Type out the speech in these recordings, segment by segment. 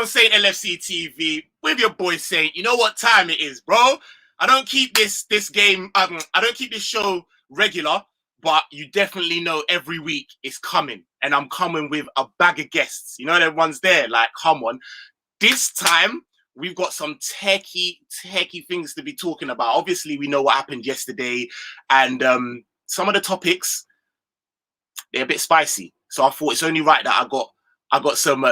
on Saint LFCTV with your boy Saint. You know what time it is, bro. I don't keep this game. I don't keep this show regular, but you definitely know every week it's coming, and I'm coming with a bag of guests. You know, everyone's there. Like, come on. This time we've got some techie things to be talking about. Obviously, we know what happened yesterday, and some of the topics, they're a bit spicy. So I thought it's only right that I got some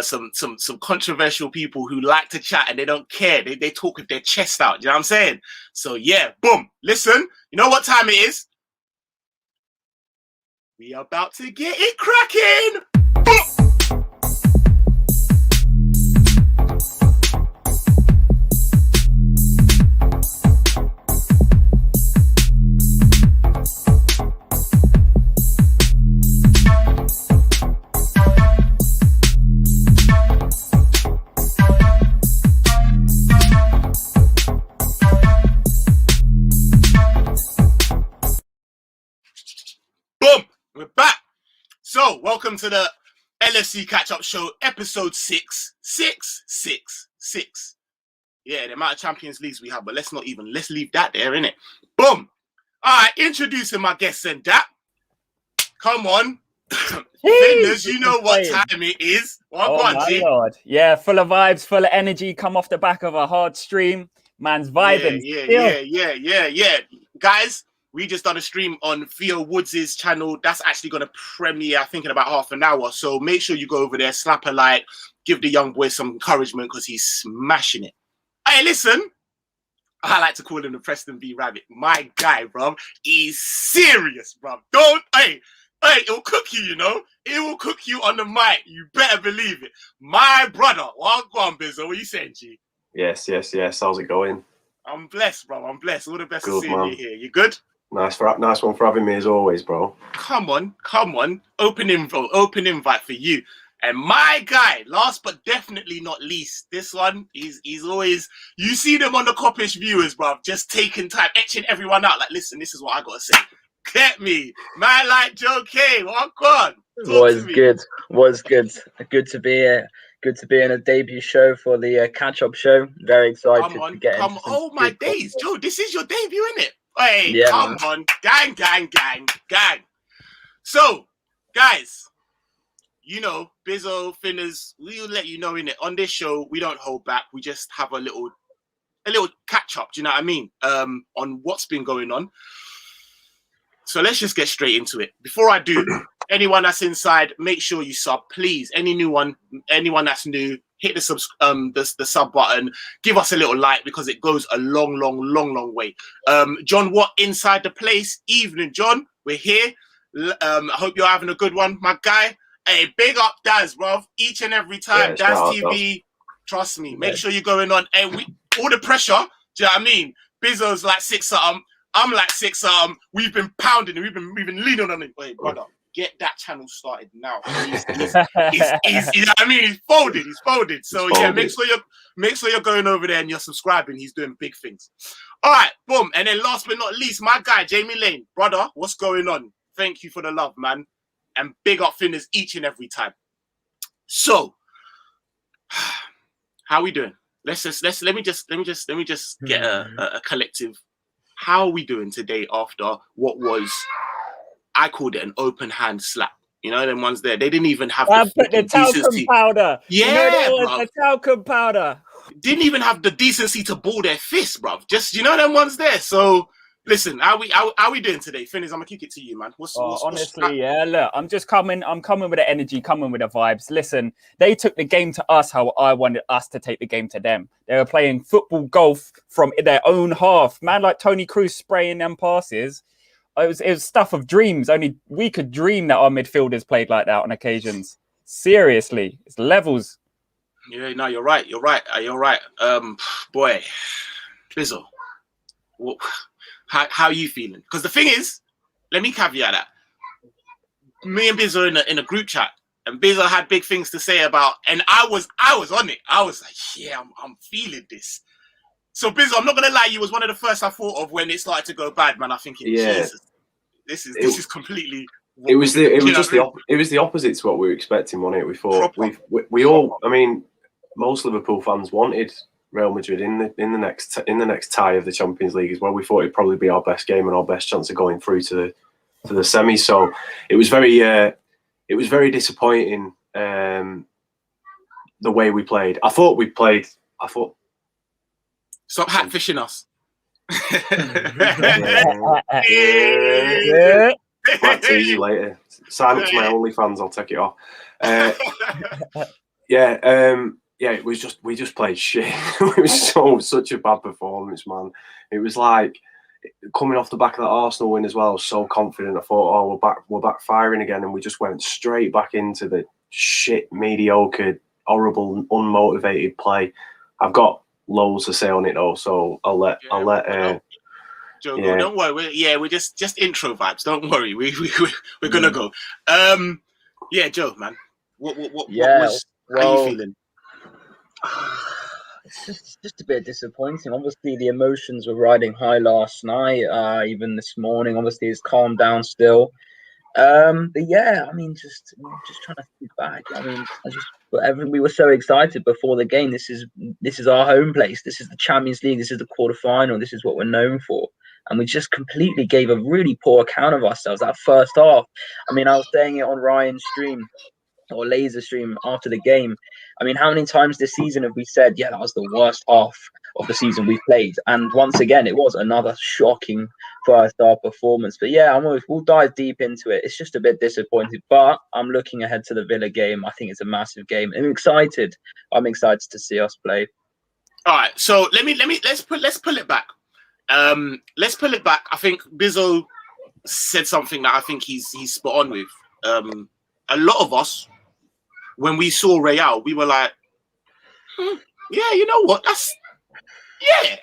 controversial people who like to chat and they don't care. They talk with their chest out. You know what I'm saying? So yeah, boom. Listen, you know what time it is? We are about to get it cracking. Boom. We're back. So, welcome to the LFC Catch-Up Show, episode 6. 6. Yeah, the amount of Champions Leagues we have, but let's leave that there, innit? Boom. All right, introducing my guests and that. Come on. Fitness, you know what time it is. My Lord. Yeah, full of vibes, full of energy, come off the back of a hard stream. Man's vibing. Yeah. Guys, we just done a stream on Theo Woods' channel. That's actually going to premiere, I think, in about half an hour. So make sure you go over there, slap a like, give the young boy some encouragement because he's smashing it. Hey, listen, I like to call him the Preston B. Rabbit. My guy, bro, he's serious, bro. Hey, it will cook you, you know? It will cook you on the mic. You better believe it. My brother. Well, go on, Bizzo. What are you saying, G? Yes. How's it going? I'm blessed, bro. I'm blessed. All the best Good, to seeing you here. You good? Nice one for having me as always, bro. Come on. Open invite for you. And my guy, last but definitely not least, this one, he's always, you see them on the Coppish viewers, bro, just taking time, etching everyone out. Like, listen, this is what I got to say. Get me. Man like JoeKay, what on? Was good. Good to be here. Good to be in a debut show for the catch-up show. Very excited to get into some Oh, my days. Joe, this is your debut, isn't it? Hey, yeah, come on. Gang. So, guys, you know, Bizzo, Finners, we'll let you know, innit? On this show, we don't hold back. We just have a little catch-up, do you know what I mean? On what's been going on. So let's just get straight into it. Before I do, anyone that's inside, make sure you sub, please. Anyone that's new, hit the sub button. Give us a little like because it goes a long way. John Watt inside the place. Evening, John. We're here. I hope you're having a good one, my guy. Hey, big up Daz, bro. Each and every time. Yeah, Daz TV. Trust me. Make sure you're going on. Hey, all the pressure. Do you know what I mean? Bizzo's like 6-something. I'm like 6-something. We've been pounding it. We've been leaning on it. Wait, brother. Get that channel started now. He's you know what I mean? He's folded. So yeah, make sure you're going over there and you're subscribing. He's doing big things. All right, boom. And then last but not least, my guy, Jamie Lane. Brother, what's going on? Thank you for the love, man. And big up Finners each and every time. So, how we doing? Let me just get a collective. How are we doing today after what was, I called it an open hand slap. You know, them ones there. They didn't even have the talcum powder. Yeah, the talcum powder. Didn't even have the decency to ball their fist, bruv. Just, you know, them ones there. So, listen, how we doing today? Finners, I'm gonna kick it to you, man. Yeah, look, I'm coming with the energy, coming with the vibes. Listen, they took the game to us how I wanted us to take the game to them. They were playing football golf from their own half. Man, like Tony Cruz spraying them passes. It was stuff of dreams. Only we could dream that our midfielders played like that on occasions. Seriously, it's levels. Yeah, no, you're right. Boy, Bizzo, how are you feeling? Because the thing is, let me caveat that. Me and Bizzo in a group chat, and Bizzo had big things to say about, and I was on it. I was like, yeah, I'm feeling this. So Bizzo, I'm not gonna lie, you was one of the first I thought of when it started to go bad, man. I think, Jesus, this is completely. It was the opposite to what we were expecting, wasn't it? We thought we all. I mean, most Liverpool fans wanted Real Madrid in the next tie of the Champions League as well. We thought it'd probably be our best game and our best chance of going through to the semis. So it was very disappointing the way we played. I thought stop hatfishing us. Might tease you later. Sign up to my OnlyFans. I'll take it off. It was just we just played shit. It was such a bad performance, man. It was like coming off the back of that Arsenal win as well. I was so confident. I thought, we're back firing again, and we just went straight back into the shit, mediocre, horrible, unmotivated play. I've got loads to say on it though, so I'll let Joe, go. Don't worry. We're just intro vibes. Don't worry. We're gonna go. Joe, man. What how you feeling? It's just a bit disappointing. Obviously, the emotions were riding high last night, even this morning. Obviously, it's calmed down still. But yeah, I mean, just trying to think back. I mean, we were so excited before the game. This is our home place. This is the Champions League. This is the quarterfinal. This is what we're known for. And we just completely gave a really poor account of ourselves that first half. I mean, I was saying it on Ryan's stream or Laser stream after the game. I mean, how many times this season have we said, yeah, that was the worst half of the season we played? And once again, it was another shocking first half performance. But yeah, we'll dive deep into it. It's just a bit disappointing, but I'm looking ahead to the Villa game. I think it's a massive game. I'm excited to see us play. All right, so let's pull it back. Let's pull it back. I think Bizzo said something that I think he's spot on with. A lot of us, when we saw Real, we were like, yeah, you know what?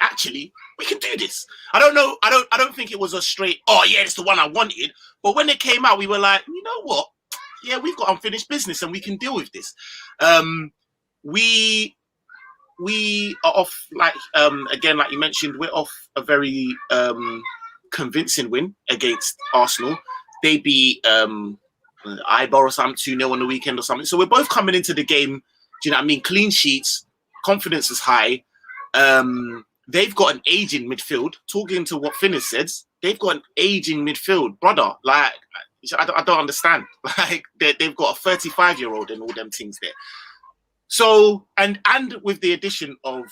Actually, we can do this. I don't know. I don't think it was a straight, oh yeah, it's the one I wanted. But when it came out, we were like, you know what? Yeah, we've got unfinished business and we can deal with this. We are off, like again, like you mentioned, we're off a very convincing win against Arsenal. They beat Eibar or something 2-0 on the weekend or something. So we're both coming into the game, do you know what I mean? Clean sheets, confidence is high. They've got an aging midfield. Talking to what Finnis says, they've got an aging midfield, brother. Like, I don't understand. Like, they've got a 35-year-old and all them things there. So, and with the addition of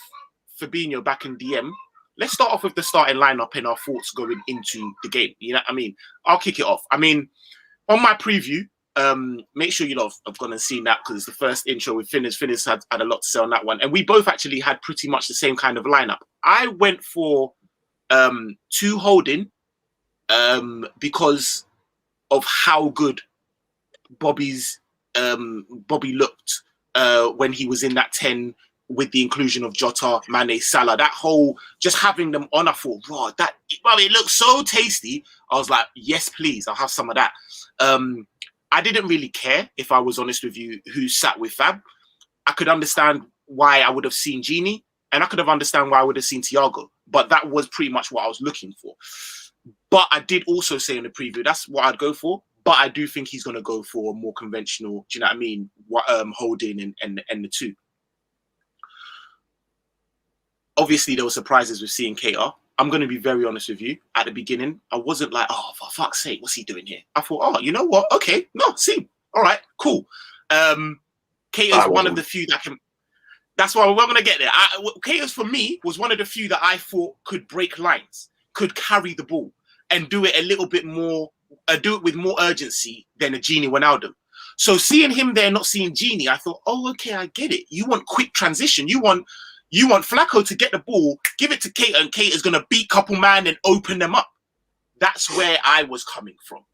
Fabinho back in DM, let's start off with the starting lineup and our thoughts going into the game. You know what I mean? I'll kick it off. I mean, on my preview, make sure you have gone and seen that because it's the first intro with Finnis. Finnis had a lot to say on that one. And we both actually had pretty much the same kind of lineup. I went for 2 holding because of how good Bobby looked when he was in that 10 with the inclusion of Jota, Mane, Salah. That whole, just having them on, I thought, wow, it looks so tasty. I was like, yes, please, I'll have some of that. I didn't really care, if I was honest with you, who sat with Fab. I could understand why I would have seen Gini, and I could have understand why I would have seen Thiago. But that was pretty much what I was looking for. But I did also say in the preview, that's what I'd go for. But I do think he's going to go for a more conventional, do you know what I mean, holding and the 2. Obviously, there were surprises with seeing Keita. I'm going to be very honest with you. At the beginning, I wasn't like, oh, for fuck's sake, what's he doing here? I thought, oh, you know what? Okay, no, see, all right, cool. Keita's one of the few that can. That's why we're going to get there. Keita's, for me, was one of the few that I thought could break lines, could carry the ball, and do it a little bit more, do it with more urgency than a Gini Wijnaldum. So seeing him there, not seeing Gini, I thought, oh, okay, I get it. You want quick transition. You want Flacco to get the ball, give it to Keita, and Keita's going to beat couple man and open them up. That's where I was coming from.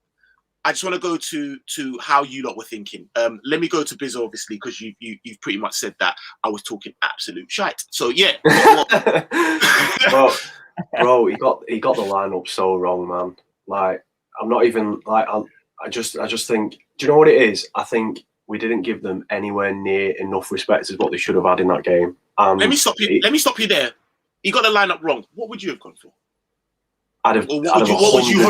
I just want to go to how you lot were thinking. Let me go to Bizzo, obviously, because you've pretty much said that I was talking absolute shite. So yeah. Bro, he got the lineup so wrong, man. Like, I'm not even like I just think. Do you know what it is? I think we didn't give them anywhere near enough respect as what they should have had in that game. Let me stop you there. You got the lineup wrong. What would you have gone for? What was you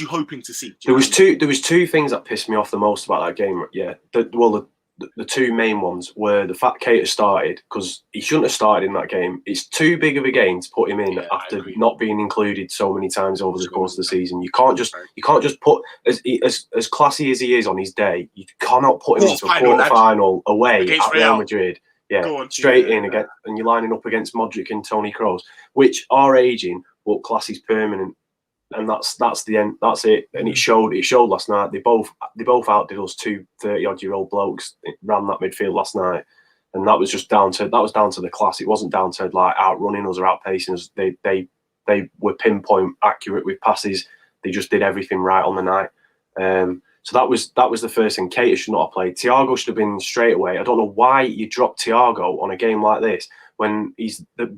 hoping to see? There was two things that pissed me off the most about that game. Yeah, the the two main ones were the fact Keita started, because he shouldn't have started in that game. It's too big of a game to put him in after not being included so many times over the course of the season. You can't just put, as classy as he is on his day, you cannot put him into a quarter-final away at Real Madrid. Yeah, straight in again, and you're lining up against Modric and Toni Kroos, which are aging, but classy's permanent. And that's the end. That's it. And it showed last night. They both outdid us, two 30-odd-year-old blokes. It ran that midfield last night, and that was just down to the class. It wasn't down to like outrunning us or outpacing us. They were pinpoint accurate with passes. They just did everything right on the night. So that was the first thing. Keita should not have played. Thiago should have been straight away. I don't know why you drop Thiago on a game like this when he's he's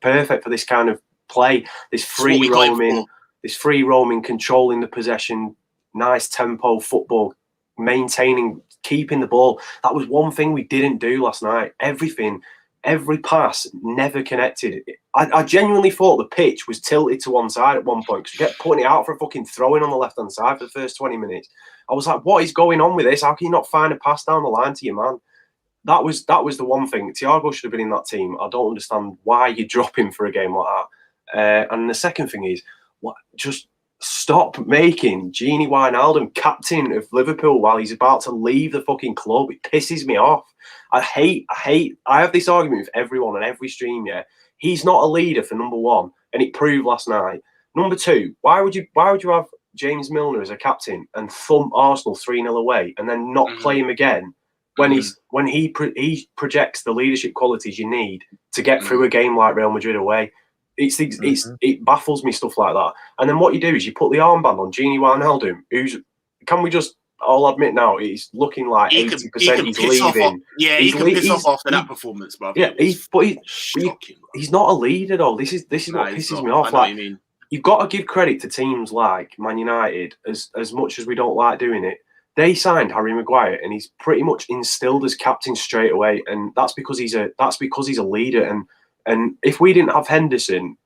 perfect for this kind of play, this free roaming, controlling the possession, nice tempo football, maintaining, keeping the ball. That was one thing we didn't do last night. Every pass never connected. I genuinely thought the pitch was tilted to one side at one point, because we kept putting it out for a fucking throw-in on the left-hand side for the first 20 minutes. I was like, what is going on with this? How can you not find a pass down the line to your man? That was the one thing. Thiago should have been in that team. I don't understand why you drop him for a game like that. And the second thing is, just stop making Gini Wijnaldum captain of Liverpool while he's about to leave the fucking club. It pisses me off. I have this argument with everyone on every stream. Yeah, he's not a leader for number one, and it proved last night. Number two, why would you have James Milner as a captain and thump Arsenal 3-0 away and then not play him again when he projects the leadership qualities you need to get through a game like Real Madrid away? It baffles me, stuff like that. And then what you do is you put the armband on Gini Wijnaldum, who's, can we just all admit now, he's looking like 80% he's leaving. He can piss off after that performance, bro. Yeah, he's not a leader though. This is what pisses me off. Like, you've got to give credit to teams like Man United, as much as we don't like doing it. They signed Harry Maguire, and he's pretty much instilled as captain straight away, and that's because he's a leader. And if we didn't have Henderson,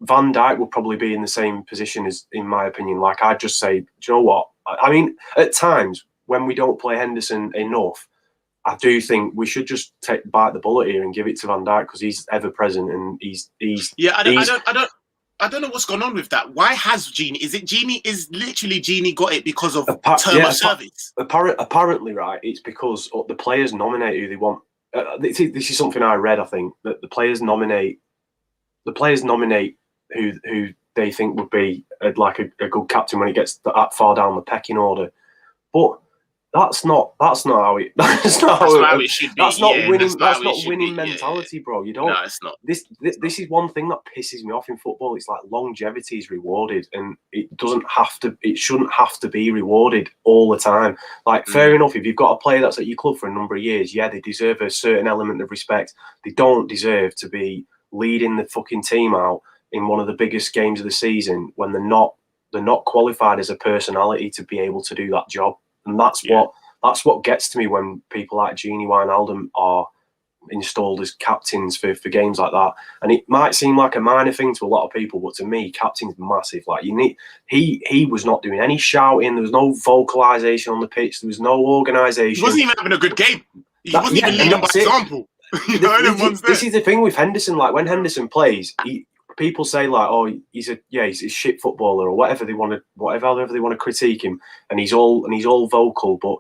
Van Dijk would probably be in the same position as, in my opinion. Like, I'd just say, do you know what? I mean, at times when we don't play Henderson enough, I do think we should just bite the bullet here and give it to Van Dijk, because he's ever present and he's. Yeah, I don't know what's gone on with that. Why has Gini? Is literally Gini got it because of term of service? Apparently, right. It's because the players nominate who they want. This is something I read. I think that the players nominate who they think would be a good captain when it gets that far down the pecking order. But that's not how it should be. That's not winning. That's not winning mentality, bro. You don't. No, it's not. This is one thing that pisses me off in football. It's like longevity is rewarded, and it doesn't have to. It shouldn't have to be rewarded all the time. Like, fair enough, if you've got a player that's at your club for a number of years, yeah, they deserve a certain element of respect. They don't deserve to be leading the fucking team out in one of the biggest games of the season when they're not qualified as a personality to be able to do that job. And that's what gets to me when people like Gini Wijnaldum are installed as captains for games like that. And it might seem like a minor thing to a lot of people, but to me, captain's massive. Like, he was not doing any shouting. There was no vocalization on the pitch. There was no organisation. He wasn't even having a good game. He wasn't even leading by example. This is the thing with Henderson. Like, when Henderson plays, people say like, "Oh, he's a shit footballer," or whatever they want to critique him, and he's all vocal. But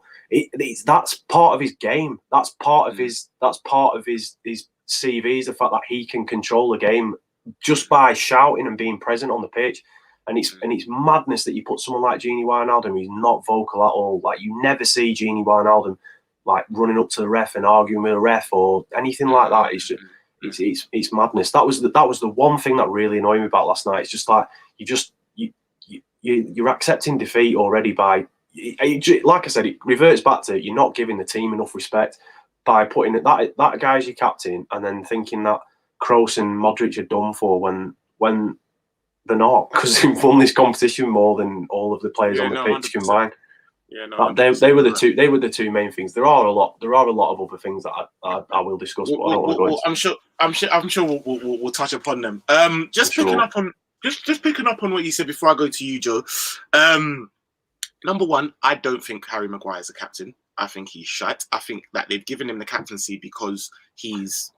that's part of his game. That's part of his CV, is the fact that he can control a game just by shouting and being present on the pitch. And it's madness that you put someone like Gini Wijnaldum, who's not vocal at all. Like, you never see Gini Wijnaldum like running up to the ref and arguing with a ref or anything like that. It's just. It's madness. That was the one thing that really annoyed me about last night. It's just like you're accepting defeat already by, like I said, it reverts back to you're not giving the team enough respect by putting that guy as your captain and then thinking that Kroos and Modric are done for when they're not, because they've won this competition more than all of the players on the pitch 100%. Combined. Yeah, no, they were the two main things. There are a lot of other things that I will discuss, but I don't want to go into. I'm sure we'll touch upon them. Just picking up on what you said before I go to you, Joe. Number one, I don't think Harry Maguire is a captain. I think he's shite. I think that they've given him the captaincy because he's.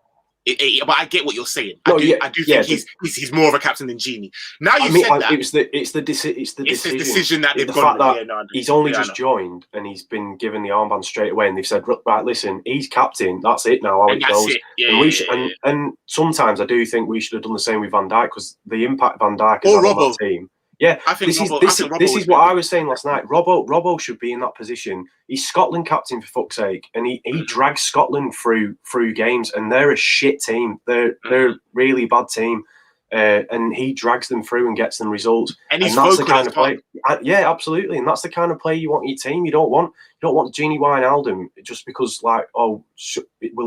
But I get what you're saying. I do think he's more of a captain than Genie. Now you said that it's the decision that they've the gone fact with. that he's only just joined and he's been given the armband straight away, and they've said, right, listen, he's captain. That's it now. How it goes. And sometimes I do think we should have done the same with Van Dijk, because the impact Van Dijk has had on that team. Yeah, I think this is what I was saying last night. Robbo should be in that position. He's Scotland captain, for fuck's sake, and he drags Scotland through games, and they're a shit team. They're a really bad team, and he drags them through and gets them results. And he's that's the vocal kind of play. Yeah, absolutely, and that's the kind of play you want your team. You don't want Genie Wijnaldum just because, like, will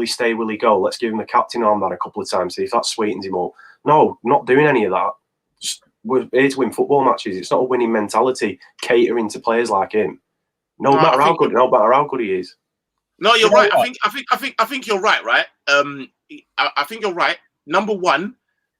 he stay? Will he go? Let's give him the captain arm that a couple of times, see if that sweetens him up. No, not doing any of that. We're here to win football matches. It's not a winning mentality catering to players like him. No matter how good he is. No, you're right. I think you're right. Right. I think you're right. Number one,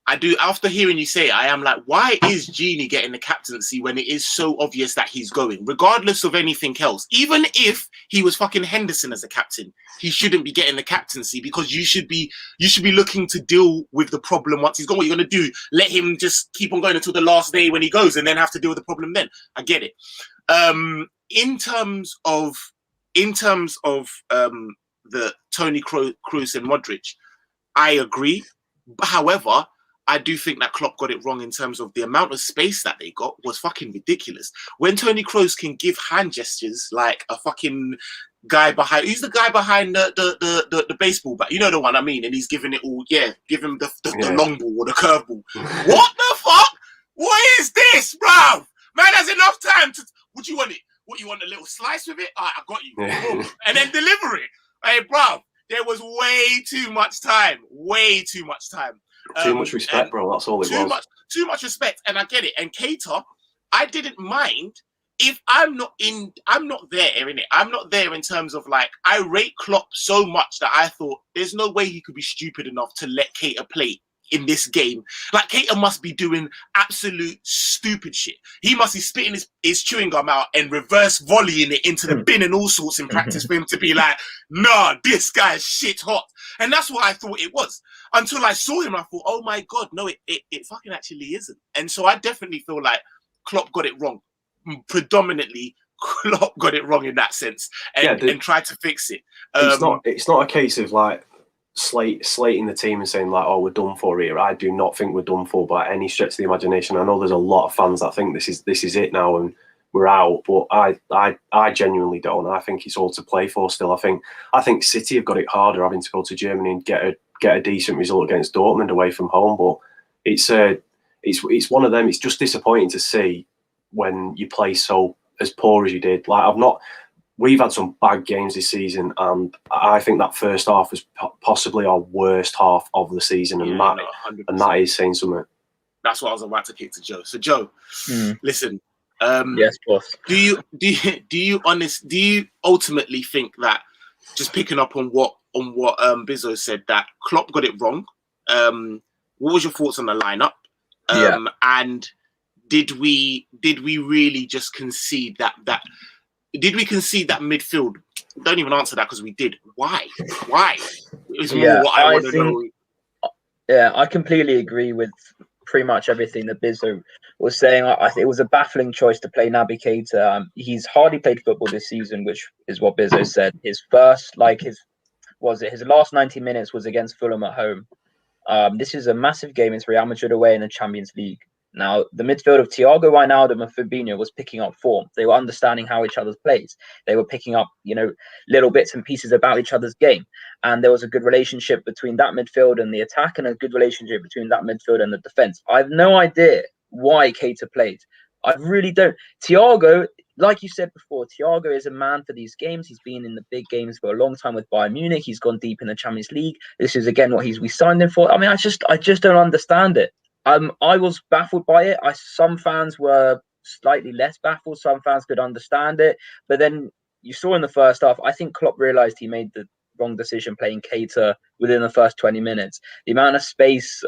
I do. After hearing you say it, I am like, why is Genie getting the captaincy when it is so obvious that he's going, regardless of anything else? Even if he was fucking Henderson as a captain, he shouldn't be getting the captaincy, because you should be looking to deal with the problem once he's gone. What you're gonna do? Let him just keep on going until the last day when he goes, and then have to deal with the problem then? I get it. In terms of the Toni Kroos and Modric, I agree. However, I do think that Klopp got it wrong in terms of the amount of space that they got was fucking ridiculous. When Toni Kroos can give hand gestures like a fucking guy behind, who's the guy behind the baseball bat? You know the one I mean, and he's giving it all. Yeah, give him the long ball or the curve ball. What the fuck? What is this, bruv? Man has enough time to. What you want it? What you want, a little slice with it? All right, I got you. And then deliver it. Hey, bruv, there was way too much time. Way too much time. Too much respect, bro. That's all it was. Too much respect, and I get it. And Keita, I didn't mind if I'm not there in it. I'm not there in terms of, like, I rate Klopp so much that I thought there's no way he could be stupid enough to let Keita play in this game. Like, Keita must be doing absolute stupid shit. He must be spitting his chewing gum out and reverse volleying it into the bin and all sorts in practice for him to be like, nah, this guy's shit hot. And that's what I thought it was. Until I saw him, I thought, oh my God, no, it fucking actually isn't. And so I definitely feel like Klopp got it wrong. Predominantly, Klopp got it wrong in that sense, and tried to fix it. It's not a case of, like, slating the team and saying, like, oh, we're done for here. I do not think we're done for by any stretch of the imagination. I know there's a lot of fans that think this is it now and we're out, but I genuinely don't. I think it's all to play for still. I think City have got it harder, having to go to Germany and get a decent result against Dortmund away from home. But it's one of them. It's just disappointing to see when you play so as poor as you did. Like, we've had some bad games this season, and I think that first half was possibly our worst half of the season, and that is saying something. That's what I was about to kick to Joe. So Joe, listen. Yes, boss. Do you ultimately think that, just picking up on what Bizzo said, that Klopp got it wrong? What was your thoughts on the lineup? And did we really just concede that? Did we concede that midfield? Don't even answer that, because we did. Why? It was more what I want to know. Yeah, I completely agree with pretty much everything that Bizzo was saying. I think it was a baffling choice to play Naby Keita. He's hardly played football this season, which is what Bizzo said. His last 90 minutes was against Fulham at home. This is a massive game. It's Real Madrid away in the Champions League. Now, the midfield of Thiago, Wijnaldum and Fabinho was picking up form. They were understanding how each other's plays. They were picking up, little bits and pieces about each other's game. And there was a good relationship between that midfield and the attack, and a good relationship between that midfield and the defense. I have no idea why Keita played. I really don't. Thiago, like you said before, Thiago is a man for these games. He's been in the big games for a long time with Bayern Munich. He's gone deep in the Champions League. This is, again, what we signed him for. I mean, I just don't understand it. I was baffled by it. Some fans were slightly less baffled. Some fans could understand it. But then you saw in the first half, I think Klopp realised he made the wrong decision playing Keita within the first 20 minutes. The amount of space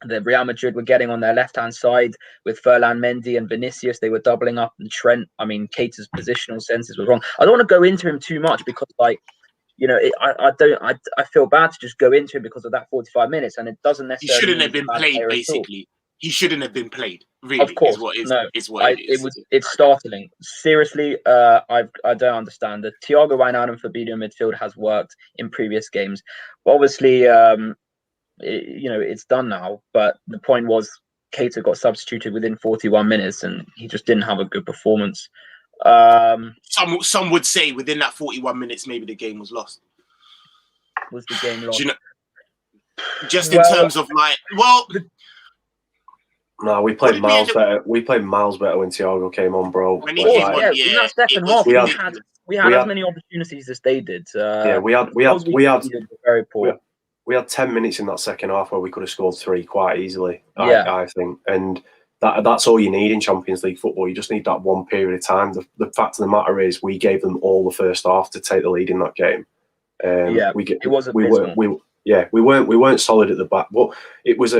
The Real Madrid were getting on their left-hand side with Ferland Mendy and Vinicius. They were doubling up, and Trent. I mean, Keita's positional senses was wrong. I don't want to go into him too much because, like, you know, I feel bad to just go into him because of that 45 minutes, and it doesn't He necessarily. shouldn't have been played. Basically, he shouldn't have been played. Really, of course, it's startling. Seriously, I don't understand. The Thiago Wijnaldum Fabinho midfield has worked in previous games, but obviously, it's done now. But the point was, Keita got substituted within 41 minutes, and he just didn't have a good performance. Some would say within that 41 minutes, maybe the game was lost. Was the game lost? You know, just in terms of like, no, we played miles better. We played miles better when Thiago came on, bro. When he came on, in that second half, we had as many opportunities as they did. We had very poor. We had 10 minutes in that second half where we could have scored 3 quite easily. I think, and that's all you need in Champions League football. You just need that one period of time. The fact of the matter is, we gave them all the first half to take the lead in that game. It was we weren't solid at the back. But it was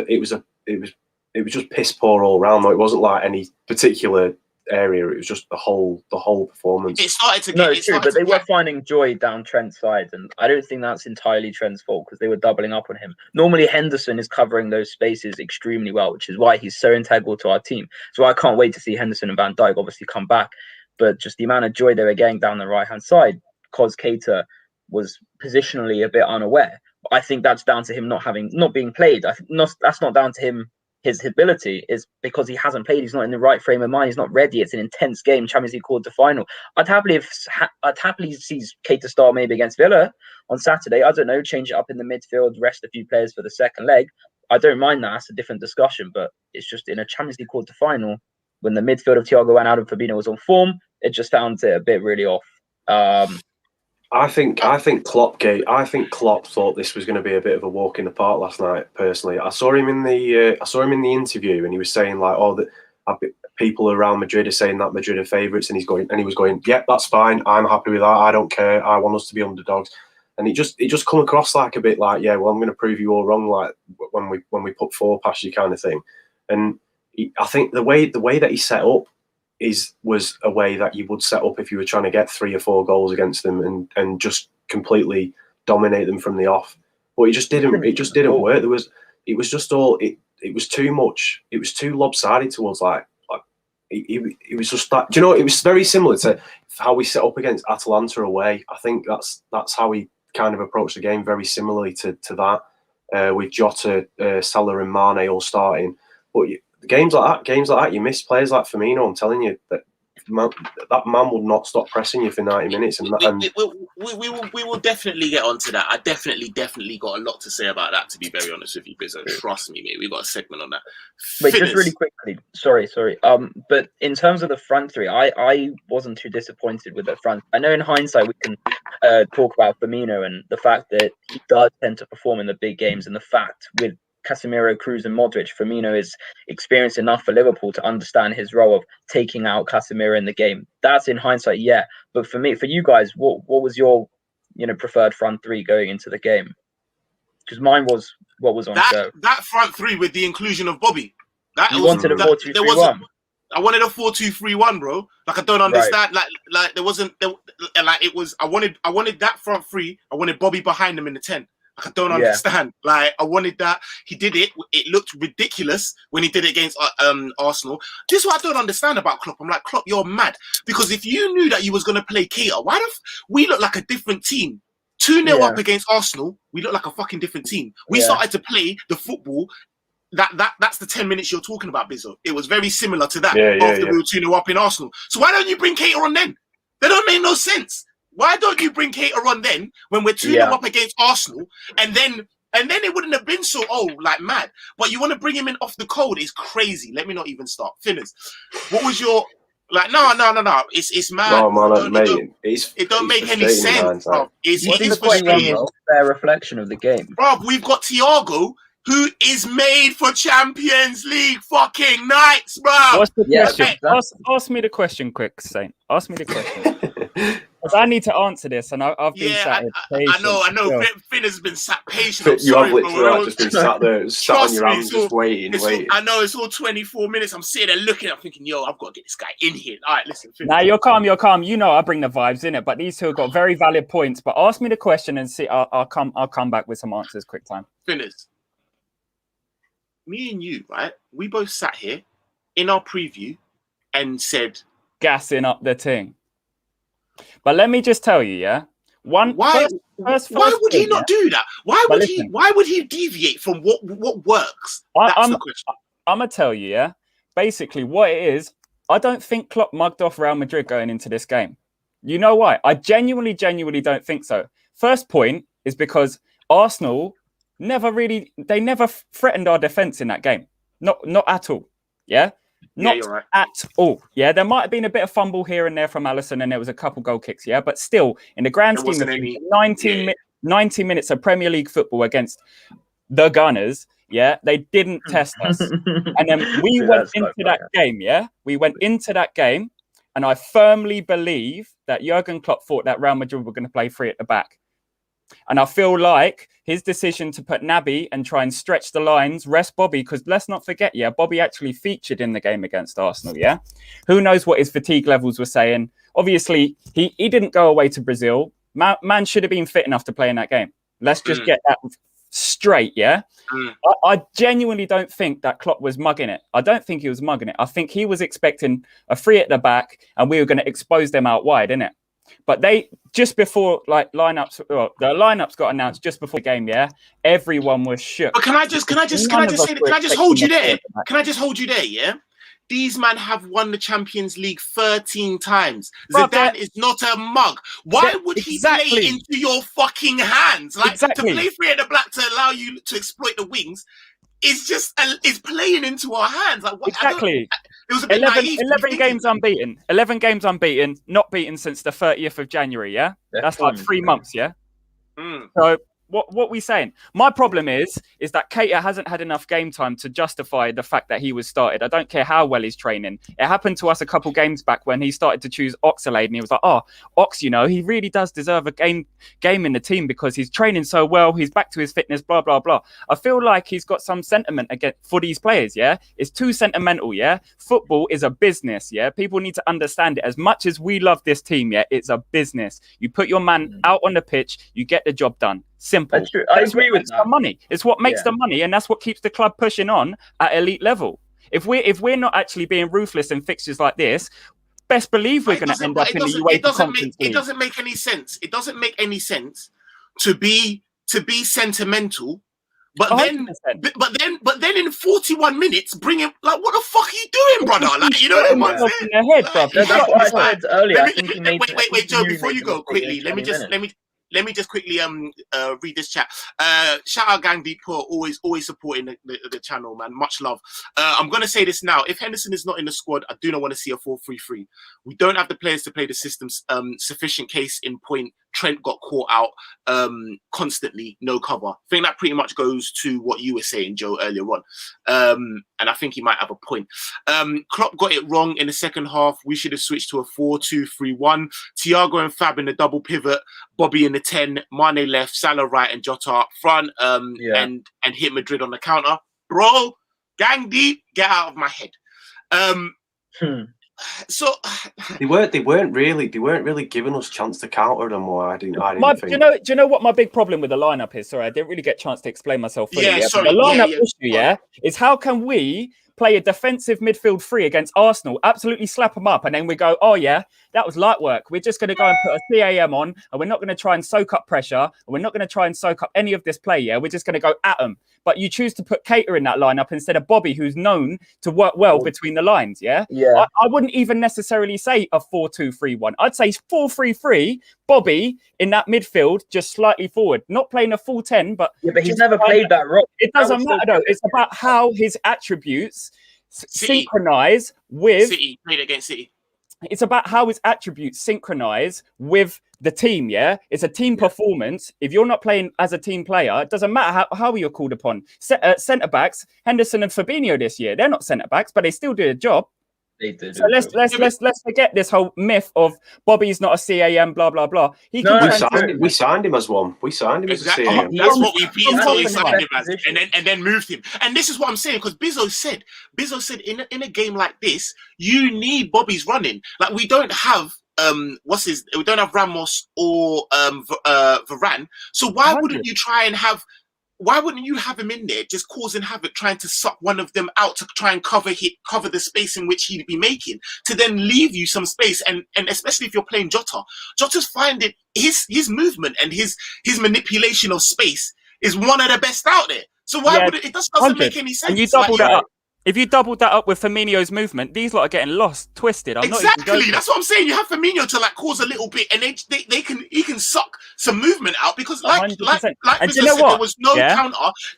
just piss poor all round. Though it wasn't like any particular area. It was just the whole performance. It started to get true, but they were finding joy down Trent's side, and I don't think that's entirely Trent's fault because they were doubling up on him. Normally, Henderson is covering those spaces extremely well, which is why he's so integral to our team. So I can't wait to see Henderson and Van Dijk obviously come back, but just the amount of joy they were getting down the right hand side because Keita was positionally a bit unaware. I think that's down to him not being played. That's not down to him. His ability is because he hasn't played. He's not in the right frame of mind. He's not ready. It's an intense game, Champions League quarter final. I'd happily see Keita start maybe against Villa on Saturday. I don't know, change it up in the midfield, rest a few players for the second leg. I don't mind that. That's a different discussion. But it's just in a Champions League quarter final when the midfield of Thiago Wijnaldum and Fabinho was on form, it just found it a bit really off. I think Klopp thought this was going to be a bit of a walk in the park last night. Personally, I saw him in the interview, and he was saying like, "Oh, people around Madrid are saying that Madrid are favourites," and he was going, "Yeah, that's fine. I'm happy with that. I don't care. I want us to be underdogs." And it just come across like a bit like, "Yeah, well, I'm going to prove you all wrong." Like when we put 4 past you, kind of thing. And I think the way that he set up was a way that you would set up if you were trying to get 3 or 4 goals against them and just completely dominate them from the off. But it just didn't work. It was too much. It was too lopsided towards like it was just that. Do you know? It was very similar to how we set up against Atalanta away. I think that's how we kind of approached the game. Very similarly to that, with Jota, Salah, and Mane all starting. But games like that, you miss players like Firmino. I'm telling you that man will not stop pressing you for 90 minutes. And we will definitely get onto that. I definitely got a lot to say about that. To be very honest with you, Bizzo, trust me, mate. We got a segment on that. Wait, just really quickly. Sorry. But in terms of the front three, I wasn't too disappointed with the front. I know in hindsight we can talk about Firmino and the fact that he does tend to perform in the big games, and the fact with Casemiro, Cruz, and Modric, Firmino is experienced enough for Liverpool to understand his role of taking out Casemiro in the game. That's in hindsight, yeah. But for you guys, what was your preferred front three going into the game? Because mine was what was on show. That front three with the inclusion of Bobby. Wanted a 4-2-3-1. I wanted a 4-2-3-1, bro. Like I don't understand. Right. Like there wasn't. It was. I wanted that front three. I wanted Bobby behind him in the 10. I don't understand. Like I wanted that. He did it. It looked ridiculous when he did it against Arsenal. This is what I don't understand about Klopp. I'm like, Klopp, you're mad. Because if you knew that you was going to play Keita, why we look like a different team? 2-0 up against Arsenal, we look like a fucking different team. We started to play the football. That's the 10 minutes you're talking about, Bizzo. It was very similar to that after we were 2-0 up in Arsenal. So why don't you bring Keita on then? That don't make no sense. Why don't you bring Keita on then when we're 2-0 up against Arsenal, and then it wouldn't have been so mad. But you want to bring him in off the cold? It's crazy. Let me not even start. Finners, what was your No. It's mad. No, man, it don't make any sense, bro. It's a fair reflection of the game, bro. We've got Thiago, who is made for Champions League fucking nights, bro. What's the question? Ask me the question quick, Saint. Ask me the question. because I need to answer this, and I've been Yeah, sat here I know. still. Finn has been sat patient. I'm You sorry, have literally bro. like, just been sat there, sat on your hands, just waiting. I know it's all 24 minutes. I'm sitting there looking. I'm thinking, yo, I've got to get this guy in here. All right, listen. Finn. Now you're calm. You know I bring the vibes in it, but these two have got very valid points. But ask me the question and see. I'll come back with some answers. Quick time. Finners, me and you, right? We both sat here in our preview and said, gassing up the thing. But let me just tell you, yeah. Why would he not do that? Why would he deviate from what works? That's the question. I'm gonna tell you, yeah. Basically, what it is, I don't think Klopp mugged off Real Madrid going into this game. You know why? I genuinely don't think so. First point is because Arsenal never threatened our defense in that game. Not at all. Yeah. Not you're right. At all. Yeah, there might have been a bit of fumble here and there from Alisson, and there was a couple goal kicks. Yeah, but still, in the grand scheme of things, 90 minutes of Premier League football against the Gunners. Yeah, they didn't test us, and then we went into that game. Yeah, we went into that game, and I firmly believe that Jurgen Klopp thought that Real Madrid were going to play free at the back. And I feel like his decision to put Naby and try and stretch the lines, rest Bobby, because let's not forget, yeah, Bobby actually featured in the game against Arsenal, yeah? Who knows what his fatigue levels were saying? Obviously, he didn't go away to Brazil. Man should have been fit enough to play in that game. Let's just get that straight, yeah? I genuinely don't think that Klopp was mugging it. I don't think he was mugging it. I think he was expecting a free at the back, and we were going to expose them out wide, innit? But they just before the lineups got announced just before the game, yeah. Everyone was shook. But can I just hold you there? Can I just hold you there? Yeah. These men have won the Champions League 13 times. Zidane is not a mug. Why would he play into your fucking hands? Like to play free at the back to allow you to exploit the wings. It's just it's playing into our hands. Like what, exactly. It was a bit 11 games unbeaten. 11 games unbeaten. Not beaten since the 30th of January. Yeah, that's like 3 months. Yeah. So what we saying? My problem is that Keita hasn't had enough game time to justify the fact that he was started. I don't care how well he's training. It happened to us a couple games back when he started to choose Oxlade, and he was like, "Oh, Ox, you know, he really does deserve a game in the team because he's training so well. He's back to his fitness, blah blah blah." I feel like he's got some sentiment for these players. Yeah, it's too sentimental. Yeah, football is a business. Yeah, people need to understand it. As much as we love this team, yeah, it's a business. You put your man out on the pitch, you get the job done. Simple. That's true. I agree with that. Money. It's what makes the money, and that's what keeps the club pushing on at elite level. If we're not actually being ruthless in fixtures like this, best believe we're going to end up in the UEFA Conference League. It doesn't make any sense. It doesn't make any sense to be sentimental, but then in 41 minutes, bring him like, what the fuck are you doing, brother? Like, you know what I'm saying? That's what I said earlier. Wait, Joe. Before you go, quickly, let me just quickly read this chat. Shout out Gang Deep Poor, always supporting the channel, man. Much love. I'm gonna say this now. If Henderson is not in the squad, I do not want to see a 4-3-3. We don't have the players to play the system's sufficient case in point. Trent got caught out constantly, no cover. I think that pretty much goes to what you were saying, Joe, earlier on. And I think he might have a point. Klopp got it wrong in the second half. We should have switched to a 4-2-3-1. Thiago and Fab in the double pivot, Bobby in the 10, Mane left, Salah right, and Jota up front, and hit Madrid on the counter. Bro, Gang Deep, get out of my head. So they weren't really giving us chance to counter them. Or I didn't think. Do you know what my big problem with the lineup is? Sorry, I didn't really get a chance to explain myself fully. Sorry. The lineup issue, is how can we play a defensive midfield free against Arsenal, absolutely slap them up, and then we go, oh yeah, that was light work. We're just going to go and put a CAM on, and we're not going to try and soak up pressure, and we're not going to try and soak up any of this play, yeah? We're just going to go at them. But you choose to put Keita in that lineup instead of Bobby, who's known to work well between the lines, yeah? I wouldn't even necessarily say a 4-2-3-1. I'd say 4-3-3, Bobby in that midfield, just slightly forward. Not playing a full 10, but... Yeah, but he's never played that role. It doesn't matter, though. It's about how his attributes synchronize with... City, played against City. It's about how his attributes synchronize with the team, yeah? It's a team performance. If you're not playing as a team player, it doesn't matter how you're called upon. Centre-backs, Henderson and Fabinho this year, they're not centre-backs, but they still do a job. They did. So let's forget this whole myth of Bobby's not a CAM, blah blah blah. He No, can We transition. signed him as one. We signed him Exactly. as a CAM. That's He what we from thought we Hoffenheim. signed him as, Position. and then moved him. And this is what I'm saying, because Bizzo said in a game like this, you need Bobby's running. Like, we don't have we don't have Ramos or Varane. So why wouldn't you try and have? Why wouldn't you have him in there just causing havoc, trying to suck one of them out to try and cover the space in which he'd be making, to then leave you some space, and especially if you're playing Jota's finding his movement and his manipulation of space is one of the best out there. So why would it just doesn't make any sense. And you double that up. If you doubled that up with Firmino's movement, these lot are getting lost, twisted. Exactly. That's what I'm saying. You have Firmino to like cause a little bit, and he can suck some movement out, because like and you know what? there was no counter.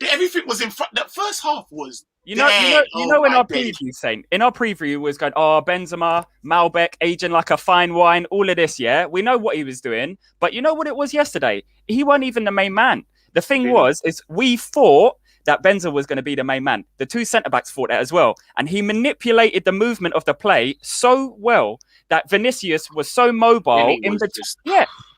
Everything was in front. That first half was. You know, in our preview, Saint, in our preview was going, Benzema, Malbec, aging like a fine wine, all of this, yeah? We know what he was doing, but you know what it was yesterday? He wasn't even the main man. The thing is we thought that Benzema was going to be the main man. The two centre-backs thought that as well. And he manipulated the movement of the play so well that Vinicius was so mobile.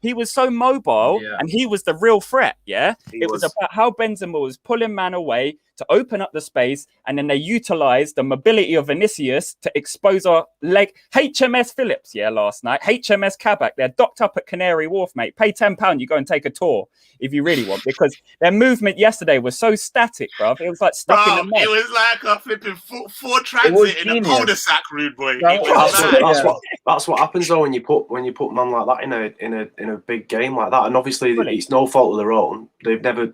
He was so mobile, and he was the real threat, It was about how Benzema was pulling man away to open up the space, and then they utilised the mobility of Vinicius to expose our leg. HMS Phillips, last night. HMS Kabak, they're docked up at Canary Wharf, mate. Pay £10, you go and take a tour if you really want, because their movement yesterday was so static, bruv. It was like stuck in the mud. It was like a flipping four transit in a cul-de-sac, rude boy. That's what happens though when you put man like that in a big game like that, and obviously it's no fault of their own. They've never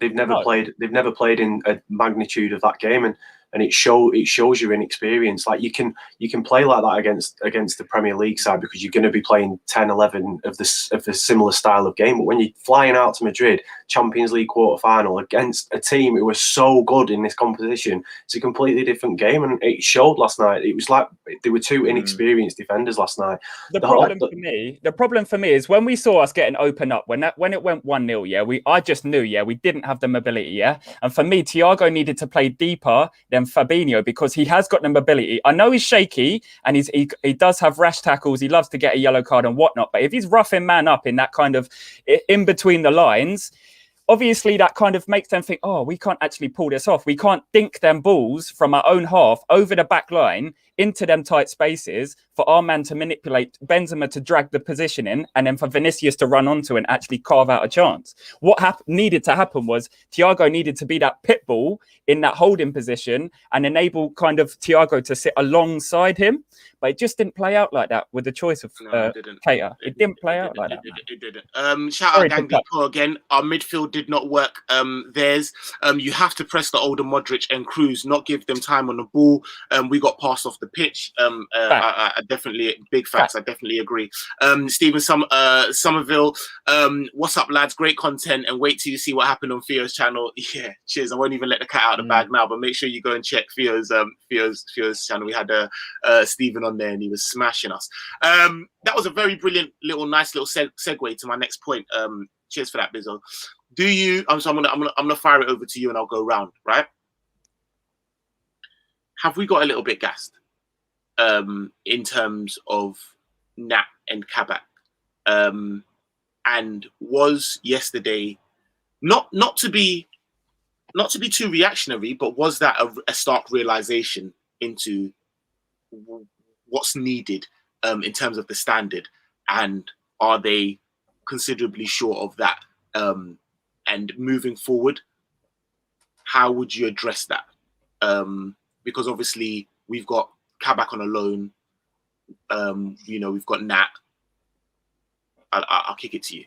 played in a magnitude of that game, and it shows your inexperience. Like you can play like that against the Premier League side, because you're going to be playing 10, 11 of the similar style of game. But when you're flying out to Madrid, Champions League quarter-final, against a team who was so good in this competition, it's a completely different game, and it showed last night. It was like there were two inexperienced defenders last night. The problem for me is when we saw us getting open up, when it went 1-0, I just knew, we didn't have the mobility, and for me, Thiago needed to play deeper than Fabinho, because he has got the mobility. I know he's shaky and he does have rash tackles. He loves to get a yellow card and whatnot. But if he's roughing man up in that kind of in between the lines, obviously that kind of makes them think, we can't actually pull this off. We can't dink them balls from our own half over the back line into them tight spaces for our man to manipulate, Benzema to drag the position in, and then for Vinicius to run onto and actually carve out a chance. What needed to happen was Thiago needed to be that pit bull in that holding position and enable kind of Thiago to sit alongside him. But it just didn't play out like that with the choice of Keita. It didn't play out like that. It didn't. Shout out Gang Depot again. Our midfield did not work. Theirs. You have to press the older Modric and Cruz, not give them time on the ball. We got passed off the pitch. I definitely, big facts. I definitely agree. Stephen Somerville, what's up, lads? Great content, and wait till you see what happened on Theo's channel. Yeah, cheers. I won't even let the cat out of the bag now, but make sure you go and check Theo's channel. We had Stephen on there, and he was smashing us. That was a very brilliant nice little segue to my next point. Cheers for that, Bizzo. I'm gonna fire it over to you, and I'll go round. Right? Have we got a little bit gassed in terms of Nat and Kabak? And was yesterday not to be too reactionary, but was that a stark realization into what's needed in terms of the standard, and are they considerably short of that? And moving forward, how would you address that? Because obviously we've got Kabak on a loan. We've got Nat. I'll kick it to you.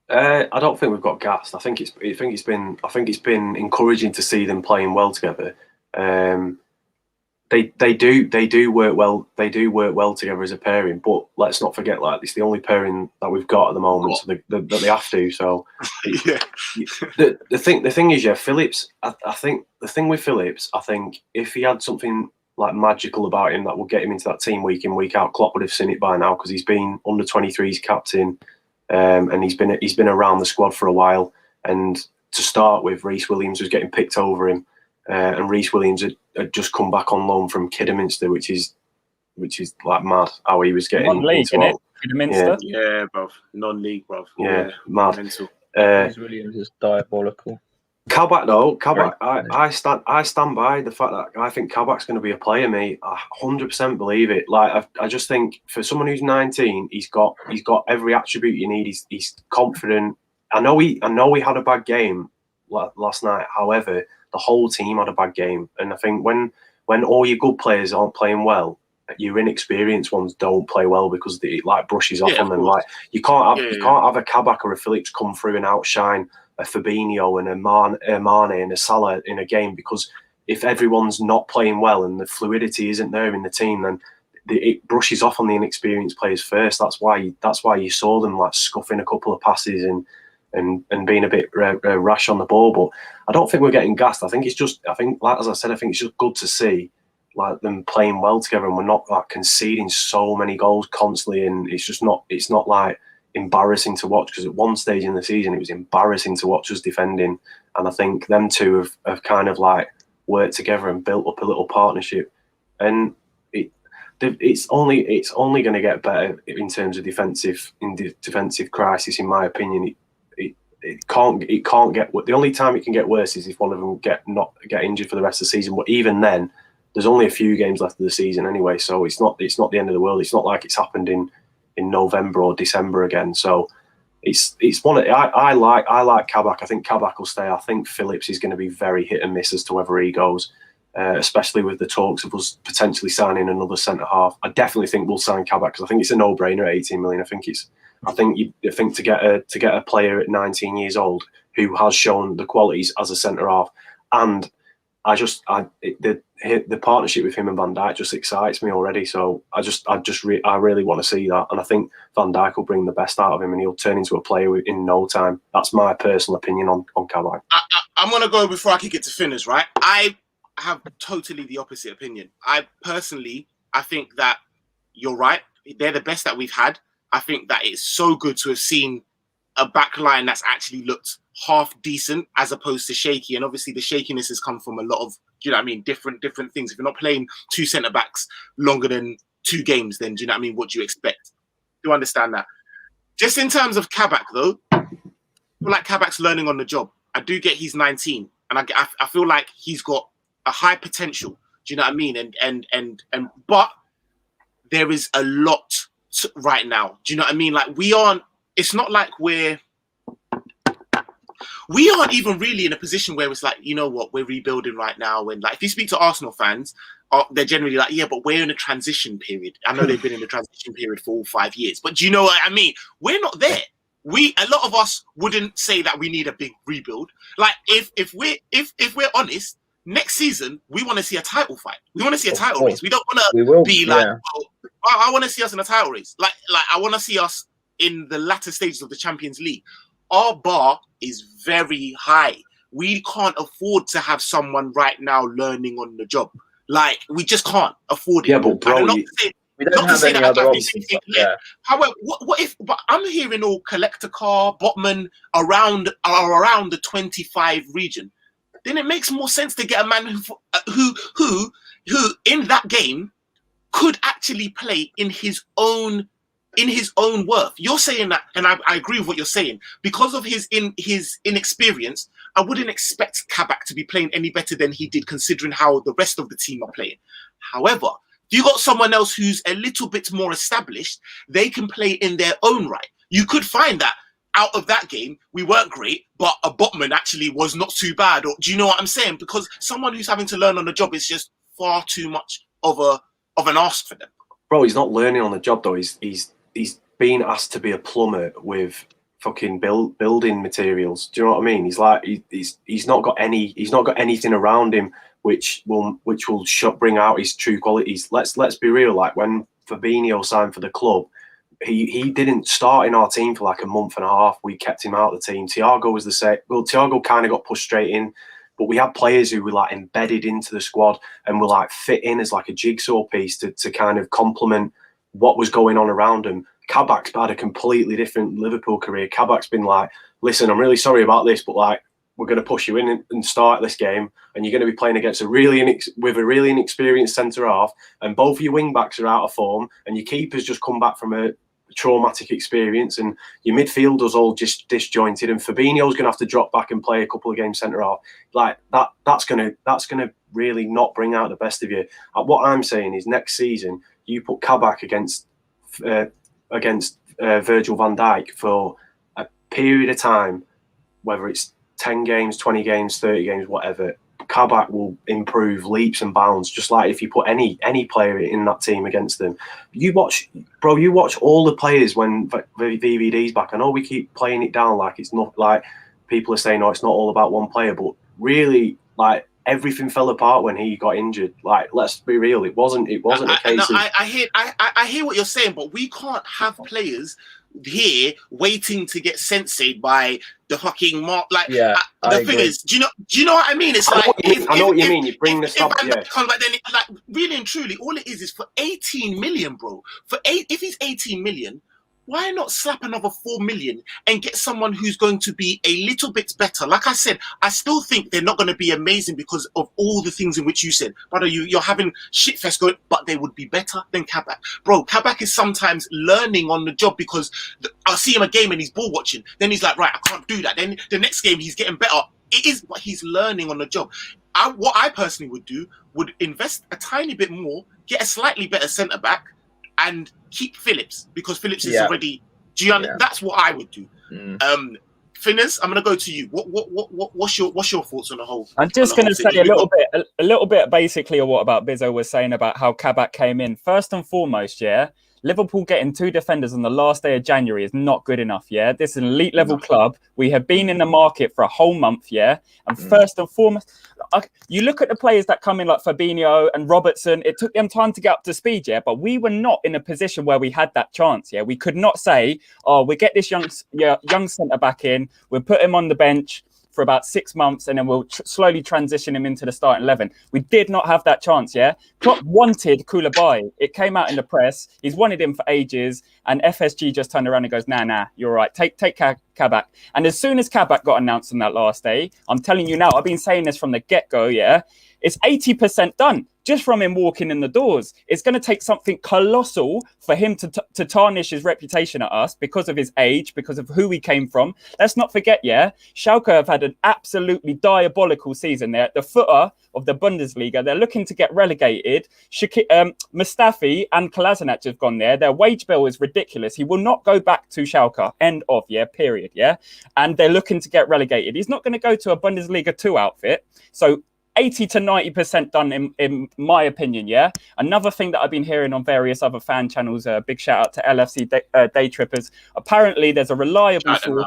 I don't think we've got gassed. I think it's been encouraging to see them playing well together. They do work well. They do work well together as a pairing. But let's not forget, it's the only pairing that we've got at the moment, so that they have to. So the thing is, Phillips. I think the thing with Phillips, I think if he had something like magical about him that would get him into that team week in, week out, Klopp would have seen it by now, because he's been under 23s captain, and he's been around the squad for a while. And to start with, Reece Williams was getting picked over him. And Reece Williams had just come back on loan from Kidderminster, which is which is like mad how he was getting Non-league, into innit? The Minster. Yeah, bro. Non-league, bro. Yeah, mad. Mental. He's really just diabolical. Kabak though, Kabak, Right. I stand by the fact that I think Kabak's going to be a player, mate. I 100% believe it. Like I just think for someone who's 19, he's got every attribute you need. He's confident. I know he had a bad game last night. However, the whole team had a bad game, and I think when all your good players aren't playing well, your inexperienced ones don't play well because it like brushes off on them. Like you can't have a Kabak or a Phillips come through and outshine a Fabinho and a Mane and a Salah in a game, because if everyone's not playing well and the fluidity isn't there in the team, then it brushes off on the inexperienced players first. That's why you saw them like scuffing a couple of passes and being a bit rash on the ball. But I don't think we're getting gassed. I think like as I said, I think it's just good to see like them playing well together, and we're not like conceding so many goals constantly, and it's not like embarrassing to watch, because at one stage in the season it was embarrassing to watch us defending, and I think them two have kind of like worked together and built up a little partnership, and it's only going to get better in terms of defensive crisis, in my opinion. It can't get. The only time it can get worse is if one of them get injured for the rest of the season, but even then there's only a few games left of the season anyway, so it's not the end of the world. It's not like it's happened in November or December again. So it's one of, I like Kabak. I think Kabak will stay. I think Phillips is going to be very hit and miss as to whether he goes, especially with the talks of us potentially signing another centre half. I definitely think we'll sign Kabak because I think it's a no-brainer at 18 million. I think to get a player at 19 years old who has shown the qualities as a centre half, and the partnership with him and Van Dijk just excites me already. So I really want to see that, and I think Van Dijk will bring the best out of him, and he'll turn into a player in no time. That's my personal opinion on Kabak. I'm gonna go before I kick it to Finners, right? I have totally the opposite opinion. I think that you're right. They're the best that we've had. I think that it's so good to have seen a back line that's actually looked half decent as opposed to shaky, and obviously the shakiness has come from a lot of, you know what I mean, different things. If you're not playing two centre backs longer than 2 games, then do you know what I mean, what do you expect? Do you understand that? Just in terms of Kabak though, I feel like Kabak's learning on the job. I do get he's 19, and I feel like he's got a high potential. Do you know what I mean? And but there is a lot right now. Do you know what I mean? Like it's not like we aren't even really in a position where it's like, you know what, we're rebuilding right now. And like, if you speak to Arsenal fans, they're generally like, yeah, but we're in a transition period. I know they've been in a transition period for all 5 years, but do you know what I mean? We're not there. A lot of us wouldn't say that we need a big rebuild. Like if we're honest, next season we want to see a title fight. We want to see a title race. We don't want to be like, oh, I want to see us in a title race. Like I want to see us in the latter stages of the Champions League. Our bar is very high. We can't afford to have someone right now learning on the job. Like, we just can't afford it. Yeah, but bro, we don't have any other options. Yeah. However, what if? But I'm hearing all collector car, Botman around the 25 region. Then it makes more sense to get a man who in that game could actually play in his own worth. You're saying that, and I agree with what you're saying. Because of his inexperience, I wouldn't expect Kabak to be playing any better than he did, considering how the rest of the team are playing. However, if you got someone else who's a little bit more established, they can play in their own right. You could find that out of that game, we weren't great, but a Botman actually was not too bad. Or do you know what I'm saying? Because someone who's having to learn on the job is just far too much of an ask for them. Bro, he's not learning on the job though. He's being asked to be a plumber with fucking building materials. Do you know what I mean? He's like he's not got anything around him which will bring out his true qualities. Let's be real. Like when Fabinho signed for the club, he didn't start in our team for like a month and a half. We kept him out of the team. Thiago was the same. Well, Thiago kind of got pushed straight in, but we had players who were like embedded into the squad and were like fit in as like a jigsaw piece to kind of complement what was going on around him. Kabak's had a completely different Liverpool career. Kabak's been like, listen, I'm really sorry about this, but like, we're going to push you in and start this game, and you're going to be playing against a really inexperienced centre half, and both of your wing backs are out of form, and your keeper's just come back from a traumatic experience, and your midfielders all just disjointed, and Fabinho's going to have to drop back and play a couple of games centre half. Like that's going to really not bring out the best of you. What I'm saying is, next season you put Kabak against Virgil van Dijk for a period of time, whether it's 10 games, 20 games, 30 games, whatever. Kabak will improve leaps and bounds, just like if you put any player in that team against them. You watch all the players when VVD's back. I know we keep playing it down like it's not, like people are saying, oh, it's not all about one player, but really, like, everything fell apart when he got injured. Like, let's be real, it wasn't a case of... I hear what you're saying, but we can't have players here waiting to get censored by the fucking mark. Like, the thing is, do you know what I mean? It's I know what you mean. You bring this up, comes back, then like, really and truly, all it is for 18 million, bro. If he's 18 million, why not slap another 4 million and get someone who's going to be a little bit better? Like I said, I still think they're not going to be amazing because of all the things in which you said. Brother, you're having shitfest going, but they would be better than Kabak. Bro, Kabak is sometimes learning on the job, because I'll see him a game and he's ball watching. Then he's like, right, I can't do that. Then the next game he's getting better. It is what he's learning on the job. What I personally would do would invest a tiny bit more, get a slightly better centre-back, and keep Phillips, because Phillips is already. That's what I would do. Finners, I'm going to go to you. What's your thoughts on the whole? I'm just going to say a little bit basically of what about Bizzo was saying about how Kabak came in. First and foremost, Liverpool getting 2 defenders on the last day of January is not good enough, This is an elite level club. We have been in the market for a whole month, And first and foremost, you look at the players that come in like Fabinho and Robertson, it took them time to get up to speed, But we were not in a position where we had that chance, We could not say, oh, we get this young centre-back in, we'll put him on the bench for about 6 months, and then we'll slowly transition him into the starting 11. We did not have that chance, Klopp wanted Koulibaly. It came out in the press. He's wanted him for ages, and FSG just turned around and goes, nah, you're right. Take Kabak. And as soon as Kabak got announced on that last day, I'm telling you now, I've been saying this from the get-go, it's 80% done just from him walking in the doors. It's going to take something colossal for him to tarnish his reputation at us because of his age, because of who he came from. Let's not forget, Schalke have had an absolutely diabolical season. They're at the footer of the Bundesliga. They're looking to get relegated. Mustafi and Kolasinac have gone there. Their wage bill is ridiculous. He will not go back to Schalke. End of, period, And they're looking to get relegated. He's not going to go to a Bundesliga 2 outfit. So 80 to 90% done in my opinion, Another thing that I've been hearing on various other fan channels, big shout out to LFC Day Trippers. Apparently there's a reliable source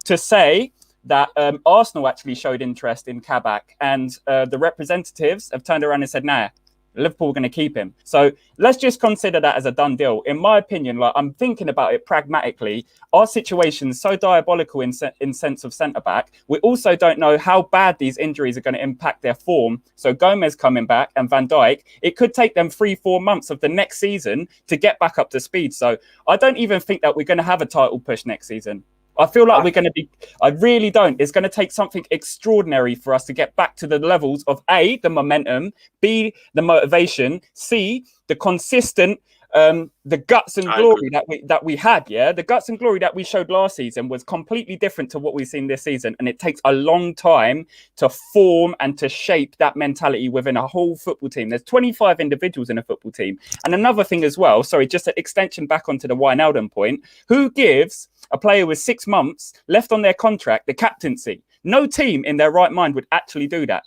to say that Arsenal actually showed interest in Kabak, and the representatives have turned around and said, nah, Liverpool are going to keep him. So let's just consider that as a done deal. In my opinion, like, I'm thinking about it pragmatically. Our situation is so diabolical in sense of centre-back. We also don't know how bad these injuries are going to impact their form. So Gomez coming back and Van Dijk, it could take them 3-4 months of the next season to get back up to speed. So I don't even think that we're going to have a title push next season. I feel like we're going to be, I really don't. It's going to take something extraordinary for us to get back to the levels of A, the momentum, B, the motivation, C, the consistent, the guts and glory that we had, the guts and glory that we showed last season was completely different to what we've seen this season, and it takes a long time to form and to shape that mentality within a whole football team. There's 25 individuals in a football team. And another thing as well, sorry, just an extension back onto the Wijnaldum point, who gives a player with 6 months left on their contract the captaincy? No team in their right mind would actually do that.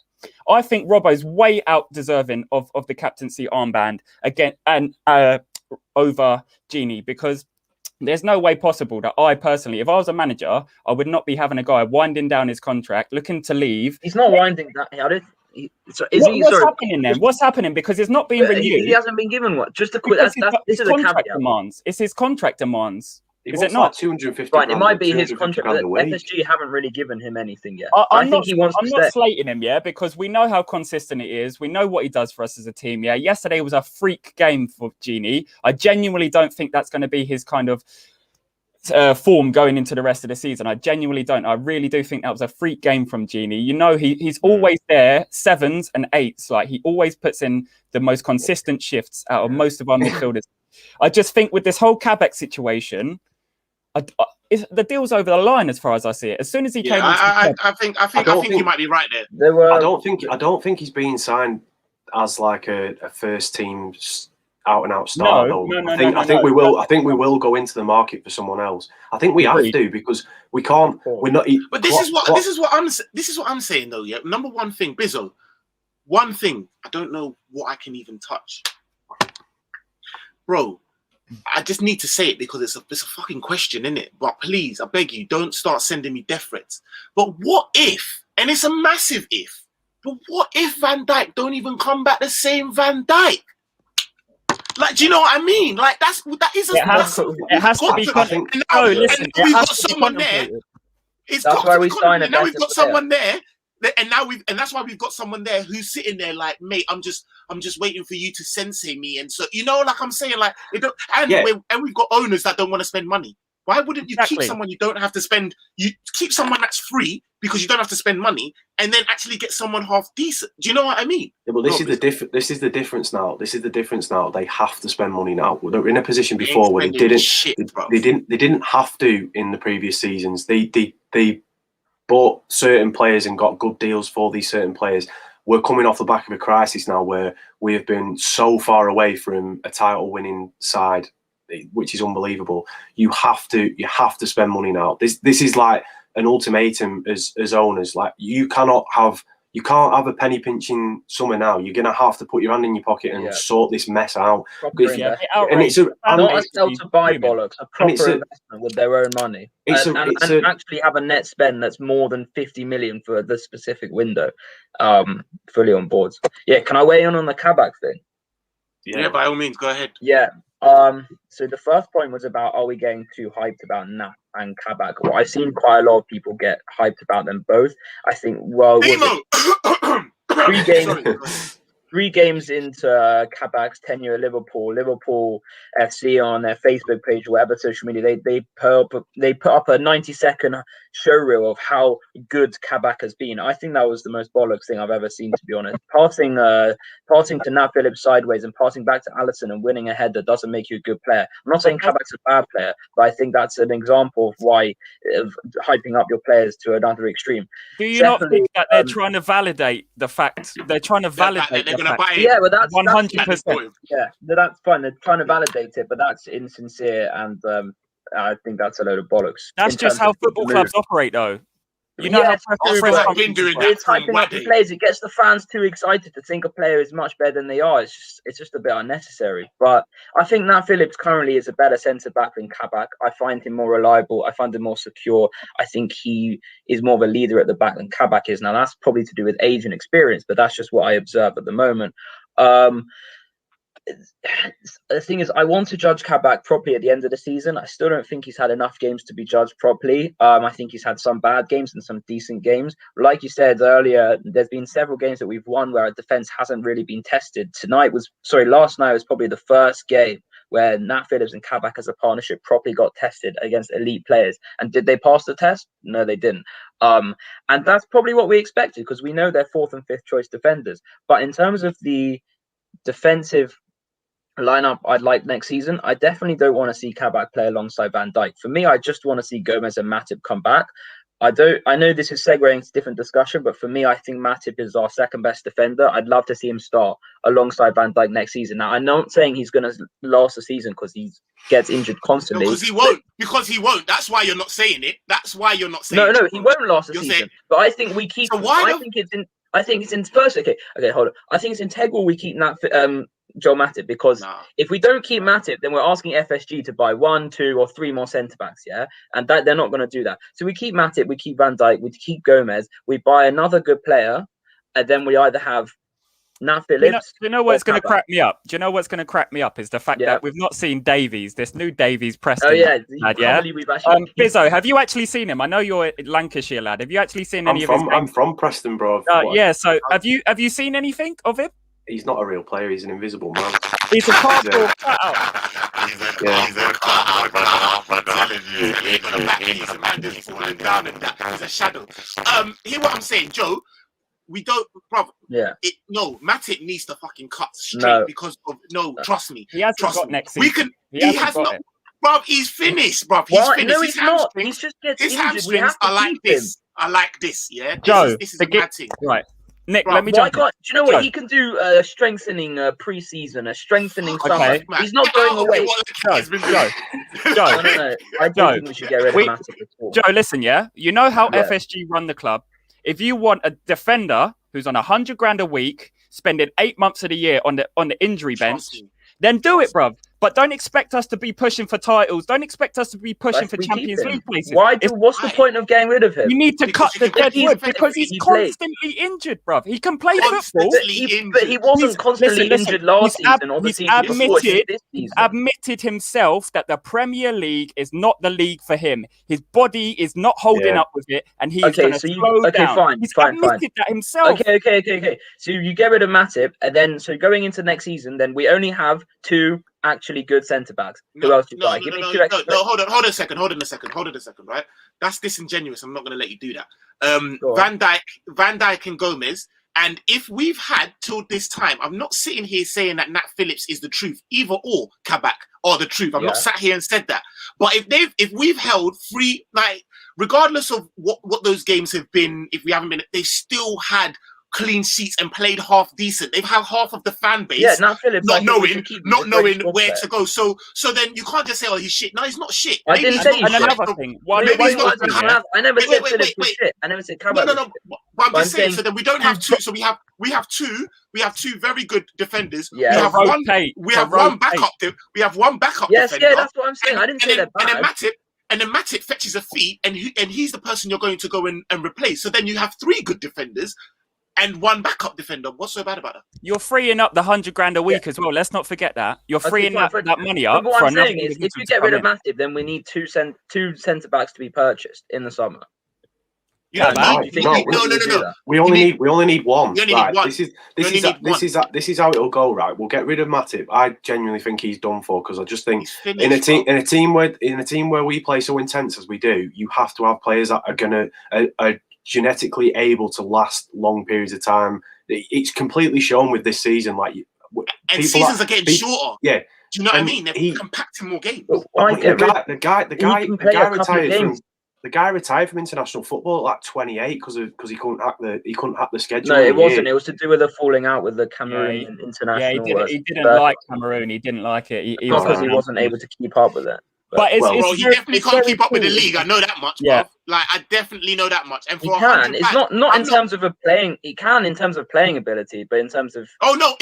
I think Robbo's way out deserving of the captaincy armband again, and over Genie, because there's no way possible that I personally, if I was a manager, I would not be having a guy winding down his contract, looking to leave. He's not winding down. What's happening then? What's happening? Because it's not being renewed. He hasn't been given one. Just a quick. This is contract demands. It's his contract demands. Is it not? 250 right, it might be his contract. FSG haven't really given him anything yet. I'm not slating him, because we know how consistent he is. We know what he does for us as a team, Yesterday was a freak game for Genie. I genuinely don't think that's going to be his kind of form going into the rest of the season. I genuinely don't. I really do think that was a freak game from Genie. You know, he's always there, 7s and 8s. Like, he always puts in the most consistent shifts out of most of our midfielders. I just think with this whole Kabak situation, the deal's over the line as far as I see it. As soon as he came, I think you might be right there. I don't think he's being signed as like a first team out and out star. No, I think we will. I think we will go into the market for someone else. I think we have to, because we can't. We're not. But this is what I'm saying though. Yeah, number one thing, Bizzo. One thing I don't know what I can even touch, bro. I just need to say it because it's a fucking question, isn't it? But please, I beg you, don't start sending me death threats. But what if? And it's a massive if. But what if Van Dijk don't even come back the same Van Dijk? Like, do you know what I mean? Like, that is a. It has to be. Listen, we've got someone there. That's why we signed. Now we've got someone there, and that's why we've got someone there who's sitting there like, mate, I'm just waiting for you to sensei me, and so like I'm saying, like, and we've got owners that don't want to spend money. Why wouldn't you keep someone you don't have to spend? You keep someone that's free because you don't have to spend money, and then actually get someone half decent. Do you know what I mean? Yeah, well, this is the difference now. This is the difference now. They have to spend money now. They're in a position before where they didn't have to in the previous seasons. They bought certain players and got good deals for these certain players. We're coming off the back of a crisis now where we have been so far away from a title-winning side, which is unbelievable. You have to spend money now. This is like an ultimatum as owners. Like, you can't have a penny pinching summer now. You're gonna have to put your hand in your pocket and sort this mess out. And it's not a sell to buy bollocks, a proper investment with their own money, and actually have a net spend that's more than 50 million for this specific window. Fully on board. Yeah, can I weigh in on the Kabak thing? Yeah, by all means, go ahead. Yeah. So the first point was about, are we getting too hyped about Nat and Kabak? Well, I've seen quite a lot of people get hyped about them both. I think, well, 3 games into Kabak's tenure at Liverpool FC on their Facebook page, or whatever social media, they put up a 90-second showreel of how good Kabak has been. I think that was the most bollocks thing I've ever seen, to be honest. Passing to Nat Phillips sideways and passing back to Alisson and winning a header doesn't make you a good player. I'm not saying Kabak's a bad player, but I think that's an example of why hyping up your players to another extreme. Do you not think that they're trying to validate the fact? They're trying to validate. Yeah, but that's 100%. Yeah, that's fine. They're trying to validate it, but that's insincere, and I think that's a load of bollocks. That's just how football clubs operate, though. You know, I've been doing that. It's hyping up the players. It gets the fans too excited to think a player is much better than they are. It's just a bit unnecessary. But I think Nat Phillips currently is a better centre back than Kabak. I find him more reliable. I find him more secure. I think he is more of a leader at the back than Kabak is. Now, that's probably to do with age and experience, but that's just what I observe at the moment. The thing is, I want to judge Kabak properly at the end of the season. I still don't think he's had enough games to be judged properly. I think he's had some bad games and some decent games. Like you said earlier, there's been several games that we've won where our defense hasn't really been tested. Last night was probably the first game where Nat Phillips and Kabak as a partnership properly got tested against elite players. And did they pass the test? No, they didn't. And that's probably what we expected, because we know they're 4th and 5th choice defenders. But in terms of the defensive lineup I'd like next season, I definitely don't want to see Kabak play alongside Van Dijk. For me, I just want to see Gomez and Matip come back. I know this is segueing into different discussion, but for me, I think Matip is our second best defender. I'd love to see him start alongside Van Dijk next season. Now, I'm not saying he's going to last the season because he gets injured constantly. Because he won't. That's why you're not saying it. No, he won't last the season. But I think we keep. So I think it's in first. Okay, hold on. I think it's integral we keep Joel Matip, because if we don't keep Matip, then we're asking FSG to buy 1, 2, or 3 more centre backs, and that they're not going to do that. So we keep Matip, we keep Van Dijk, we keep Gomez, we buy another good player, and then we either have Nat Phillips. You know what's going to crack me up? Do you know what's going to crack me up is the fact that we've not seen Davies, this new Davies Preston. Oh yeah, Bizzo, have you actually seen him? I know you're a Lancashire lad. Have you actually seen any of his games? I'm from Preston, bro. So have you seen anything of him? He's not a real player. He's an invisible man. He's a cardboard cutout. I'm telling you, he ain't gonna back these, and man just falling down, and that is a shadow. Hear what I'm saying, Joe? We don't, bro. Yeah. No, Matip needs to fucking cut straight No. because of trust me. He hasn't Trust got me. next season. He has not. Bro, he's finished, bro. He's Why? finished. No, His he's not. hamstrings, He's just gets his injured. We hamstrings have to are like keep this. I like this, yeah. Joe, This is a bad thing. Right, Nick. Bro, let me Why jump in. can't? Do you know what Joe. he can do? Strengthening pre-season, a strengthening Fuck summer. Okay. man. He's not Get going out of away. it, what the cat has been doing. Joe. No. I Joe, don't think we should get rid of Matip at all. Joe, listen, yeah. You know how Yeah. FSG run the club. If you want a defender who's on $100,000 a week, spending 8 months of the year on the injury bench, Trust me. then do it, bruv. But don't expect us to be pushing for titles. Don't expect us to be pushing for We keep Champions him. League places. What's the point of getting rid of him? You need to Because cut you the can play dead defense wood defense because he's he plays. constantly injured, bruv. He can play football. Constantly But he wasn't He's- constantly listen, injured last he's season or the he's season before. It's admitted- this He's season. admitted himself that the Premier League is not the league for him. His body is not holding up with it, and he's Okay, going to so slow down. fine, He's fine. admitted that himself. Okay. So you get rid of Matip, and then so going into next season, then we only have 2 actually good centre backs. Who else you buy? Give me 2 extra. No, hold on a second, right? That's disingenuous. I'm not going to let you do that. Go Van Dijk and Gomez. And if we've had till this time, I'm not sitting here saying that Nat Phillips is the truth, either or Kabak are the truth. I'm not sat here and said that. But if we've held 3, like regardless of what those games have been, if we haven't been, they've still had clean sheets and played half decent. They've had half of the fan base. Yeah, Nat Phillips not knowing where to go. So then you can't just say, "Oh, he's shit." No, he's not shit. I didn't say And another thing, I never said Phillips was shit. I never said Kabak. No. But I'm just saying. saying So then we don't have 2. So we have 2. We have 2 very good defenders. Yeah. We have one. Rotate, We have to one rotate. backup. We have one backup Yes, defender. yeah, that's what I'm saying. I didn't say that bad. And then Matip fetches a feet, and he's the person you're going to go and replace. So then you have 3 good defenders and 1 backup defender. What's so bad about that? You're freeing up the $100,000 a week as well. Let's not forget that. You're freeing that money up. But what for I'm another saying is, if individual you to get rid come of Matip, then we need 2 centre backs to be purchased in the summer. You don't Kabak? need. No. We only need one. You only right. need one. This is how it'll go. Right. We'll get rid of Matip. I genuinely think he's done for because I just think He's finished, in a team where we play so intense as we do, you have to have players that are genetically able to last long periods of time. It's completely shown with this season. Like, and seasons are getting shorter. Yeah. Do you know what I mean? They're compacting more games. The guy retired from international football at like 28 because he couldn't hack the schedule. No, it wasn't. It was to do with the falling out with the Cameroon international. Yeah, he didn't like Cameroon. He didn't like it. He wasn't able to keep up with it. But you definitely can't keep up with the league. I know that much. Yeah, bro. Like I definitely know that much. And for he can. It's not in terms of playing. He can in terms of playing ability, but in terms of we're not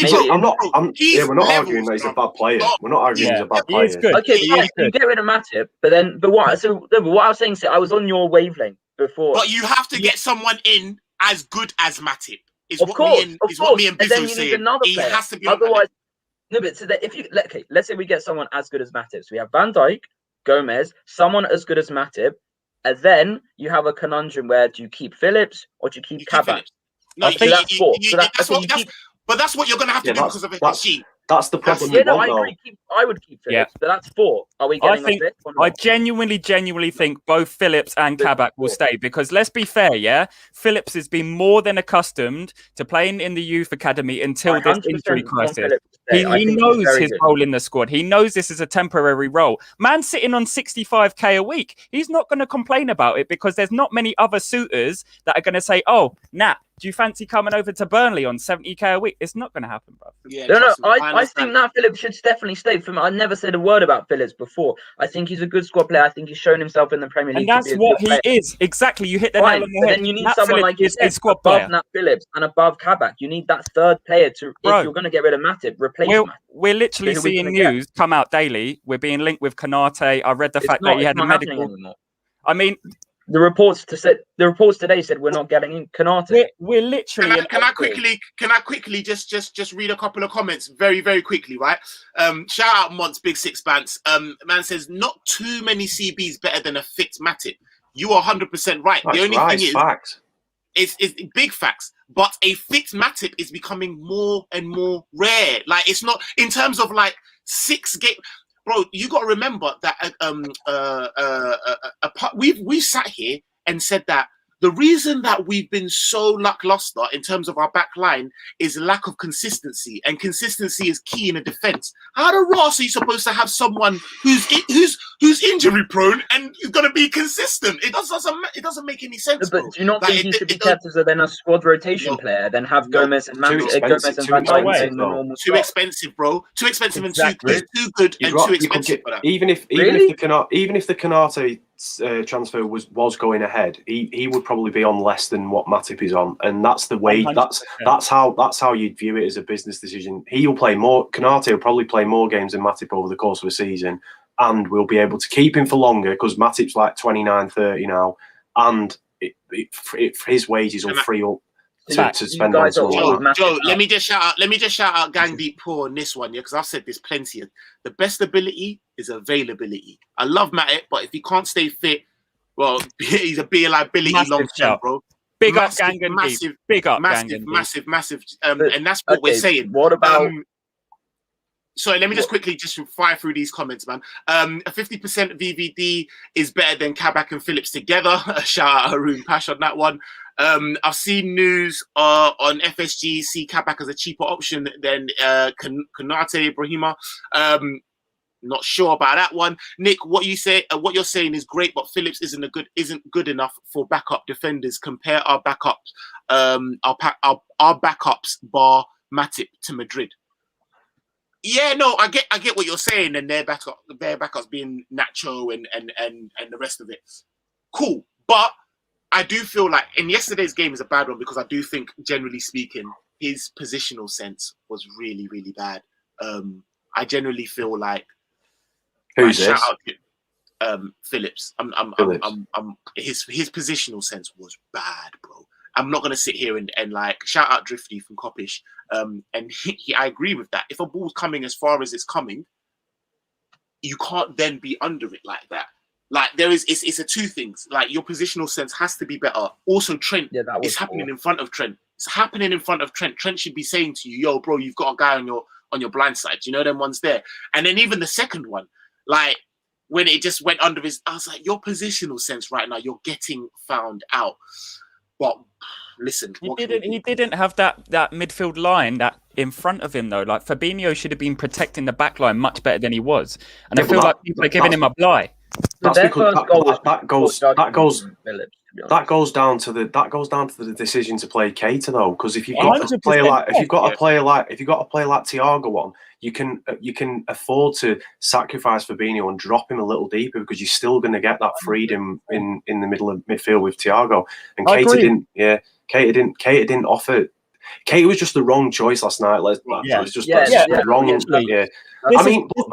arguing that he's a bad player. We're not arguing he's a bad player. He is good. Okay, fine. You get rid of Matip, but what? So what I was saying, I was on your wavelength before. But you have to get someone in as good as Matip. Of course. What me and And then Bizzo you saying. need another He player. has to be. Otherwise, no. But so that if you let's say we get someone as good as Matip, so we have Van Dijk, Gomez, someone as good as Matip, and then you have a conundrum where do you keep Phillips or do you keep Kabak? No, that's 4. But that's what you're going to have to do because of FSG. That's the problem. I agree. I would keep Phillips, but that's 4. Are we getting off this? I genuinely think both Phillips and Kabak will stay because let's be fair, yeah? Phillips has been more than accustomed to playing in the youth academy until this injury crisis. He knows his role in the squad. He knows this is a temporary role. Man sitting on 65k a week, he's not going to complain about it because there's not many other suitors that are going to say, oh, Nat, do you fancy coming over to Burnley on 70k a week? It's not going to happen, bro. Yeah, no. I think Nat Phillips should definitely stay for me. I never said a word about Phillips before. I think he's a good squad player. I think he's shown himself in the Premier League. And that's what he is. Exactly. You hit the nail on the head. Then you need someone like you said, squad above player. Nat Phillips and above Kabak. You need that third player to, if you're going to get rid of Matip, replace Matip. We're literally seeing news come out daily. We're being linked with Kanate. I read the fact that he had a medical. I mean, the reports today said we're not getting in Kanate. We're literally. Can I quickly just read a couple of comments very very quickly, right? Shout out Mont's Big Six Bants. Man says not too many CBs better than a fit Matip. You are 100% right. The only thing is facts. It's big facts. But a fit Matip is becoming more and more rare. Like it's not in terms of like 6 games. bro, you got to remember that we've sat here and said that the reason that we've been so lackluster in terms of our back line is lack of consistency, and consistency is key in a defense. How the Ross are you supposed to have someone who's injury prone and you're gonna be consistent? It doesn't make any sense. But bro. do you not Like, think he should be kept as a squad rotation player, then have Gomez and Van Dijk in the normal too expensive, bro. Too expensive and too good and too expensive for that. Even if the Konate transfer was going ahead, he would probably be on less than what Matip is on, and that's the way. 100%. That's how you'd view it as a business decision. He'll play more. Konate will probably play more games than Matip over the course of a season, and we'll be able to keep him for longer because Matip's like 29, 30 now, and his wages will free up to spend on someone. Joe, let me just shout out Gang Deep Poor on this one, yeah, because I've said this plenty. The best ability is availability. I love Matip, but if he can't stay fit, well, he's a big liability long term, bro. Big up Gang and massive, big up massive, and that's what we're saying. What about? Sorry, let me just quickly fire through these comments, man. A 50% VVD is better than Kabak and Phillips together. Shout out Haroon Pash on that one. I've seen news on FSG see Kabak as a cheaper option than Konate Ibrahima. Not sure about that one. Nick, what you're saying is great, but Phillips isn't good enough for backup defenders. Compare our backups, our backups bar Matip to Madrid. Yeah, no, I get what you're saying, and their backups being Nacho and the rest of it. Cool, but I do feel like in yesterday's game is a bad one because I do think, generally speaking, his positional sense was really, really bad. I generally feel like who's this? Shout out to Phillips. His positional sense was bad, bro. I'm not gonna sit here and like shout out Drifty from Coppish. And I agree with that. If a ball's coming as far as it's coming, you can't then be under it like that. Like it's a two things. Like your positional sense has to be better. Also, Trent, it's happening in front of Trent. It's happening in front of Trent. Trent should be saying to you, "Yo, bro, you've got a guy on your blind side." You know them ones there. And then even the second one, like when it just went under his, I was like, your positional sense right now, you're getting found out. But listen, he didn't have that midfield line that in front of him though. Like Fabinho should have been protecting the back line much better than he was, and I feel like people are giving him a blight. That's because that goes down to the decision to play Keita though. Because if you've got a player like Thiago on, you can afford to sacrifice Fabinho and drop him a little deeper because you're still going to get that freedom in the middle of midfield with Thiago. And Keita didn't offer. Keita was just the wrong choice last night. It was just wrong. This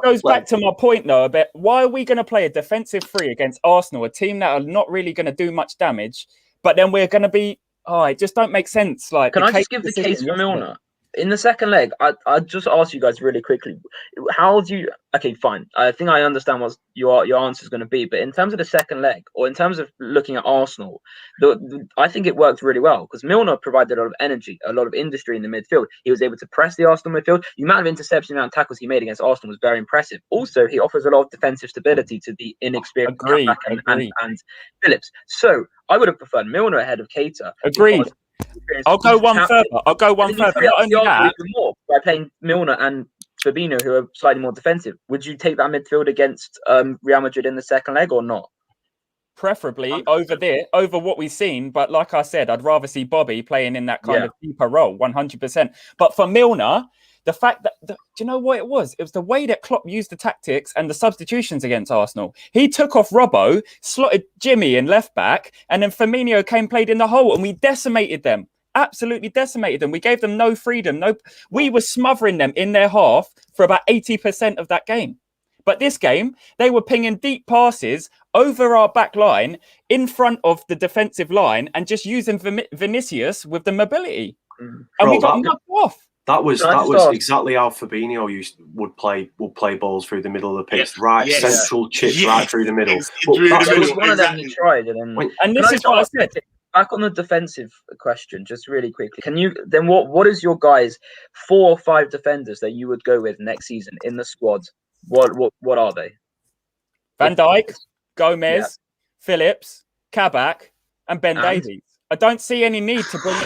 goes back to my point though a bit. Why are we going to play a defensive three against Arsenal, a team that are not really going to do much damage, but then we're going to be? Oh, it just don't make sense. Like, can I just give the case for Milner? In the second leg, I just ask you guys really quickly, how do you? Okay, fine. I think I understand what your answer is going to be, but in terms of the second leg, or in terms of looking at Arsenal, I think it worked really well because Milner provided a lot of energy, a lot of industry in the midfield. He was able to press the Arsenal midfield. The amount of interceptions, the amount of tackles he made against Arsenal was very impressive. Also, he offers a lot of defensive stability to the inexperienced and Phillips. So I would have preferred Milner ahead of Keita. Agreed. I'll go one further. Not only that, more by playing Milner and Fabinho, who are slightly more defensive. Would you take that midfield against Real Madrid in the second leg or not? Preferably over what we've seen. But like I said, I'd rather see Bobby playing in that kind of deeper role, 100%. But for Milner, the fact that, do you know what it was? It was the way that Klopp used the tactics and the substitutions against Arsenal. He took off Robbo, slotted Jimmy in left back, and then Firmino played in the hole, and we decimated them. Absolutely decimated them. We gave them no freedom. We were smothering them in their half for about 80% of that game. But this game, they were pinging deep passes over our back line in front of the defensive line and just using Vinicius with the mobility. And we got knocked off. That was exactly how Fabinho would play balls through the middle of the pitch, central chips right through the middle. One of them he tried, and this is what I said. Back on the defensive question, just really quickly, can you then what is your guys 4 or 5 defenders that you would go with next season in the squad What are they? Van Dijk, Gomez, Phillips, Kabak, and Ben Davies. I don't see any need to bring in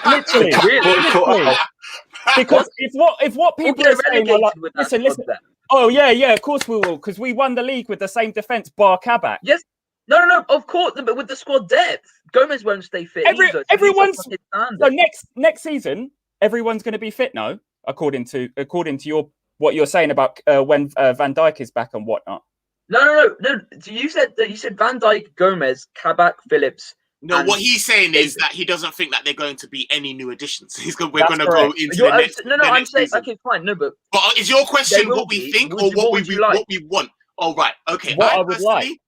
literally. Because if what people are saying are like, listen. Oh yeah, of course we will, because we won the league with the same defense bar Kabak. Yes. No, of course, but with the squad depth, Gomez won't stay fit. Everyone's so next season, everyone's going to be fit now, according to what you're saying about when Van Dijk is back and whatnot. No. So you said Van Dijk, Gomez, Kabak, Phillips. No, what he's saying is that he doesn't think that they're going to be any new additions. We're going to go into the next. I'm saying season. Okay, fine. No, but is your question what we think or what we want? Oh, right. Okay. What I would like.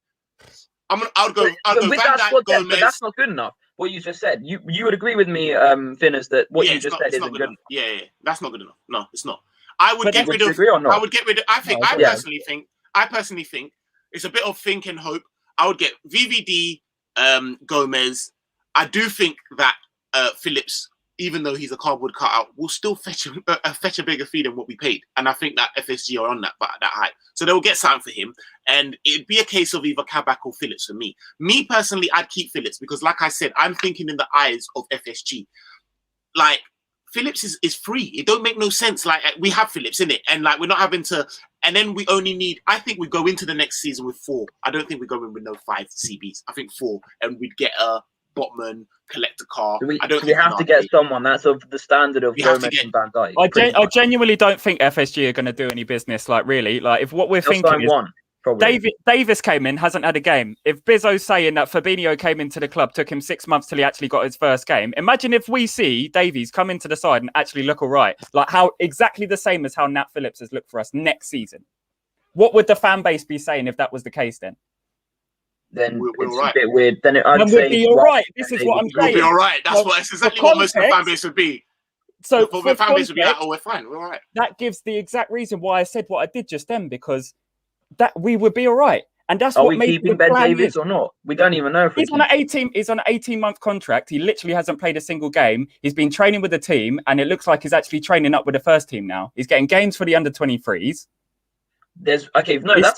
I'll go Van Dijk, Gomez. But that's not good enough. What you just said, you would agree with me, Finners, that what you just said isn't good enough. Yeah, that's not good enough. No, it's not. I would get rid of. Agree or not? I would get rid of. I personally think it's a bit of think and hope. I would get VVD, Gomez. I do think that Phillips, even though he's a cardboard cutout, will still fetch a bigger fee than what we paid. And I think that FSG are on that height. So they'll get something for him. And it'd be a case of either Kabak or Phillips for me. Me personally, I'd keep Phillips because, like I said, I'm thinking in the eyes of FSG. Like, Phillips is free. It don't make no sense. Like, we have Phillips in it. And, like, we're not having to... And then we only need... I think we go into the next season with 4. I don't think we go in with no 5 CBs. I think 4. And we'd get a... Botman, collect a car. We have to get someone that's of the standard of Gomez and Van Dijk. I genuinely don't think FSG are going to do any business. Like, really, like if what we're thinking is Davis came in, hasn't had a game. If Bizzo's saying that Fabinho came into the club, took him 6 months till he actually got his first game. Imagine if we see Davies come into the side and actually look all right, like how exactly the same as how Nat Phillips has looked for us next season. What would the fan base be saying if that was the case then? Then we're it's right. a bit weird. Then we'd be all right. This is what I'm saying. We'll be all right. That's exactly what most of the fan base would be. So the fan base would be like, "Oh, we're fine. We're all right." That gives the exact reason why I said what I did just then, because that we would be all right. And that's what we keeping Ben Davies or not? We don't even know if he's on an 18-month contract. He literally hasn't played a single game. He's been training with the team, and it looks like he's actually training up with the first team now. He's getting games for the under-23s. That's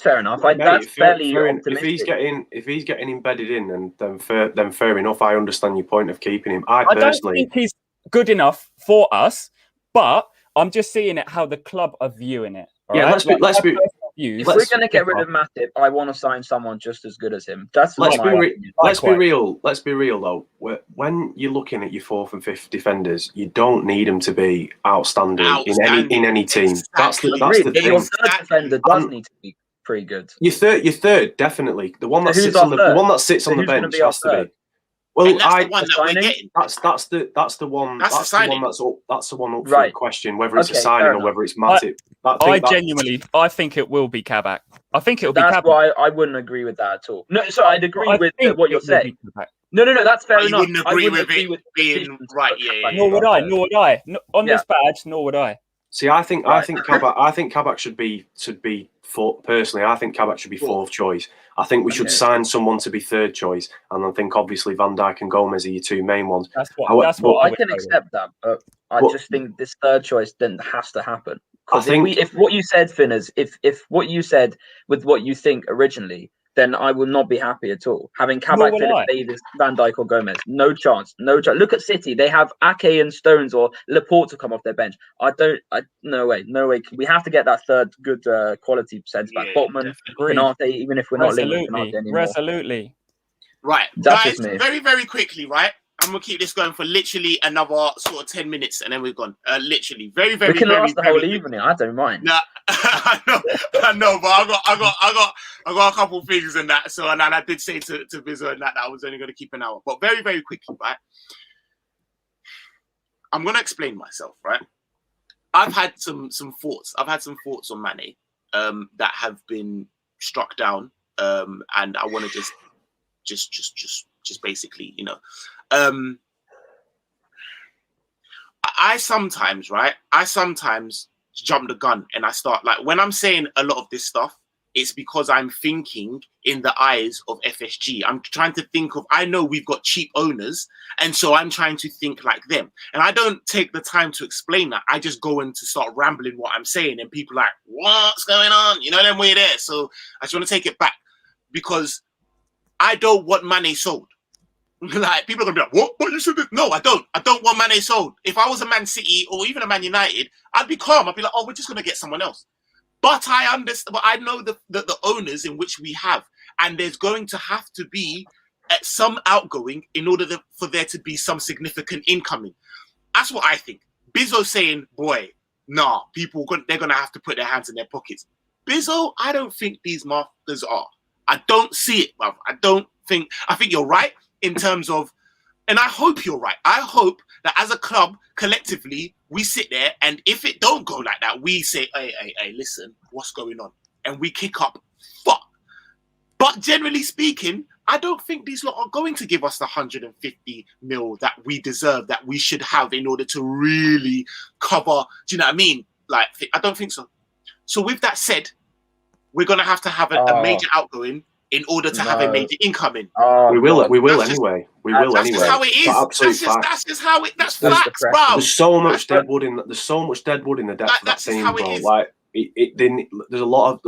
fair enough. That's fairly optimistic. If he's getting embedded in, then fair enough. I understand your point of keeping him. I don't think he's good enough for us, but I'm just seeing it how the club are viewing it. Let's be. If we're going to get rid of Matip, I want to sign someone just as good as him. Let's be real. Let's be real though. When you're looking at your 4th and 5th defenders, you don't need them to be outstanding. in any team. That's the thing. Your 3rd defender does need to be pretty good. Your third definitely. The one that sits on the bench has to be. Well, that's the one that we're getting. That's the one. That's the one up for question, whether it's a signing or whether it's Matip. I think it will be Kabak. I think it'll be Kabak. That's why I wouldn't agree with that at all. No, so I'd agree with what you're saying. No, that's fair enough. You wouldn't agree with it being right. Yeah. Nor would I. On this badge, nor would I. See, I think Kabak should be personally. I think Kabak should be 4th choice. I think we should sign someone to be 3rd choice, and I think obviously Van Dijk and Gomez are your 2 main ones. That's what I can accept that, but I just think this 3rd choice then has to happen. Because if what you said, Finners, if what you said with what you think originally, then I will not be happy at all. Having Kabak, Phillips, Davis, Van Dijk or Gomez, no chance. Look at City. They have Ake and Stones or Laporte to come off their bench. No way. We have to get that 3rd good quality sense back. Botman, Canate, even if we're not linking Canate anymore. Resolutely. Right. Guys, very, very quickly, right? I'm going to keep this going for literally another sort of 10 minutes and then we're gone. Literally. Very, very, we can last the whole evening. I don't mind. Nah, I know, but I got a couple of things in that. So, and I did say to Bizzo and that I was only going to keep an hour. But very, very quickly, right? I'm going to explain myself, right? I've had some thoughts. I've had some thoughts on Mane that have been struck down. And I want to just basically, I sometimes jump the gun and I start, like, when I'm saying a lot of this stuff, it's because I'm thinking in the eyes of FSG. I'm trying to think of, I know we've got cheap owners, and so I'm trying to think like them. And I don't take the time to explain that. I just go in to start rambling what I'm saying, and people are like, what's going on? You know, then we're there. So I just want to take it back, because I don't want Mane sold. Like, people are gonna be like, what? But you should. No, I don't. I don't want Mane sold. If I was a Man City or even a Man United, I'd be calm. I'd be like, oh, we're just gonna get someone else. But I understand. But I know the owners in which we have, and there's going to have to be some outgoing in order for there to be some significant incoming. That's what I think. Bizzo saying, boy, nah, they're gonna have to put their hands in their pockets. Bizzo, I don't think these masters are. I don't see it, bruv. I think you're right in terms of, and I hope you're right. I hope that as a club, collectively, we sit there, and if it don't go like that, we say, hey, listen, what's going on? And we kick up, fuck. But generally speaking, I don't think these lot are going to give us the 150 mil that we deserve, that we should have in order to really cover, do you know what I mean? Like, I don't think so. So with that said, we're going to have a major outgoing in order to have a major incoming. We will That's anyway. That's just how it is. That's just how it. That's facts, bro. There's so much deadwood in. There's so much deadwood in the depth of that team, bro. Like there's a lot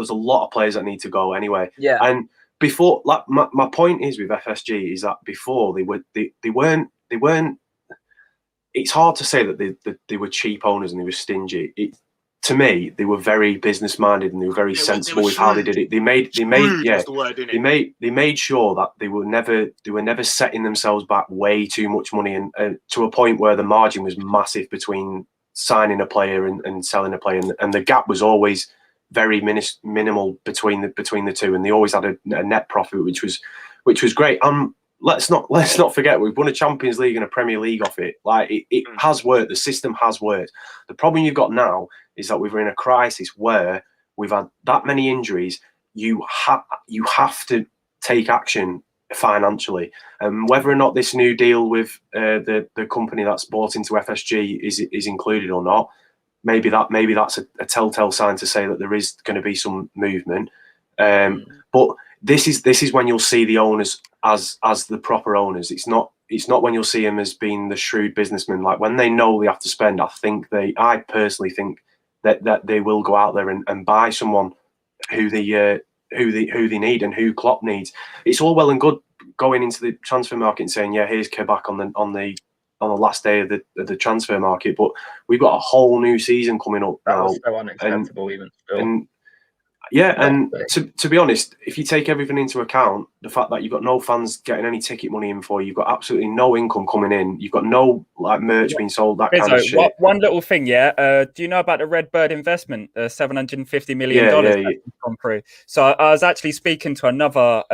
of players that need to go anyway. Yeah. And before, like my point is with FSG is that before they weren't. It's hard to say that they were cheap owners and they were stingy. To me, they were very business minded and they were very sensible with how they did it. They made sure that they were never setting themselves back way too much money, and to a point where the margin was massive between signing a player and selling a player, and the gap was always very minimal between the two, and they always had a net profit, which was great. Let's not forget we've won a Champions League and a Premier League off it. Like it has worked. The system has worked. The problem you've got now is that we're in a crisis where we've had that many injuries. You have to take action financially, and whether or not this new deal with the company that's bought into FSG is included or not, maybe that's a telltale sign to say that there is going to be some movement. But this is when you'll see the owners as the proper owners. It's not when you'll see them as being the shrewd businessmen. Like when they know they have to spend, I personally think that they will go out there and buy someone who they need and who Klopp needs. It's all well and good going into the transfer market and saying, yeah, here's Kabak on the last day of the transfer market, but we've got a whole new season coming up now. That was so unacceptable, even still. And to be honest, if you take everything into account, the fact that you've got no fans getting any ticket money in for you, you've got absolutely no income coming in, you've got no like merch being sold, that kind of shit. One little thing, do you know about the Redbird investment, $750 million that's gone through? So I was actually speaking to another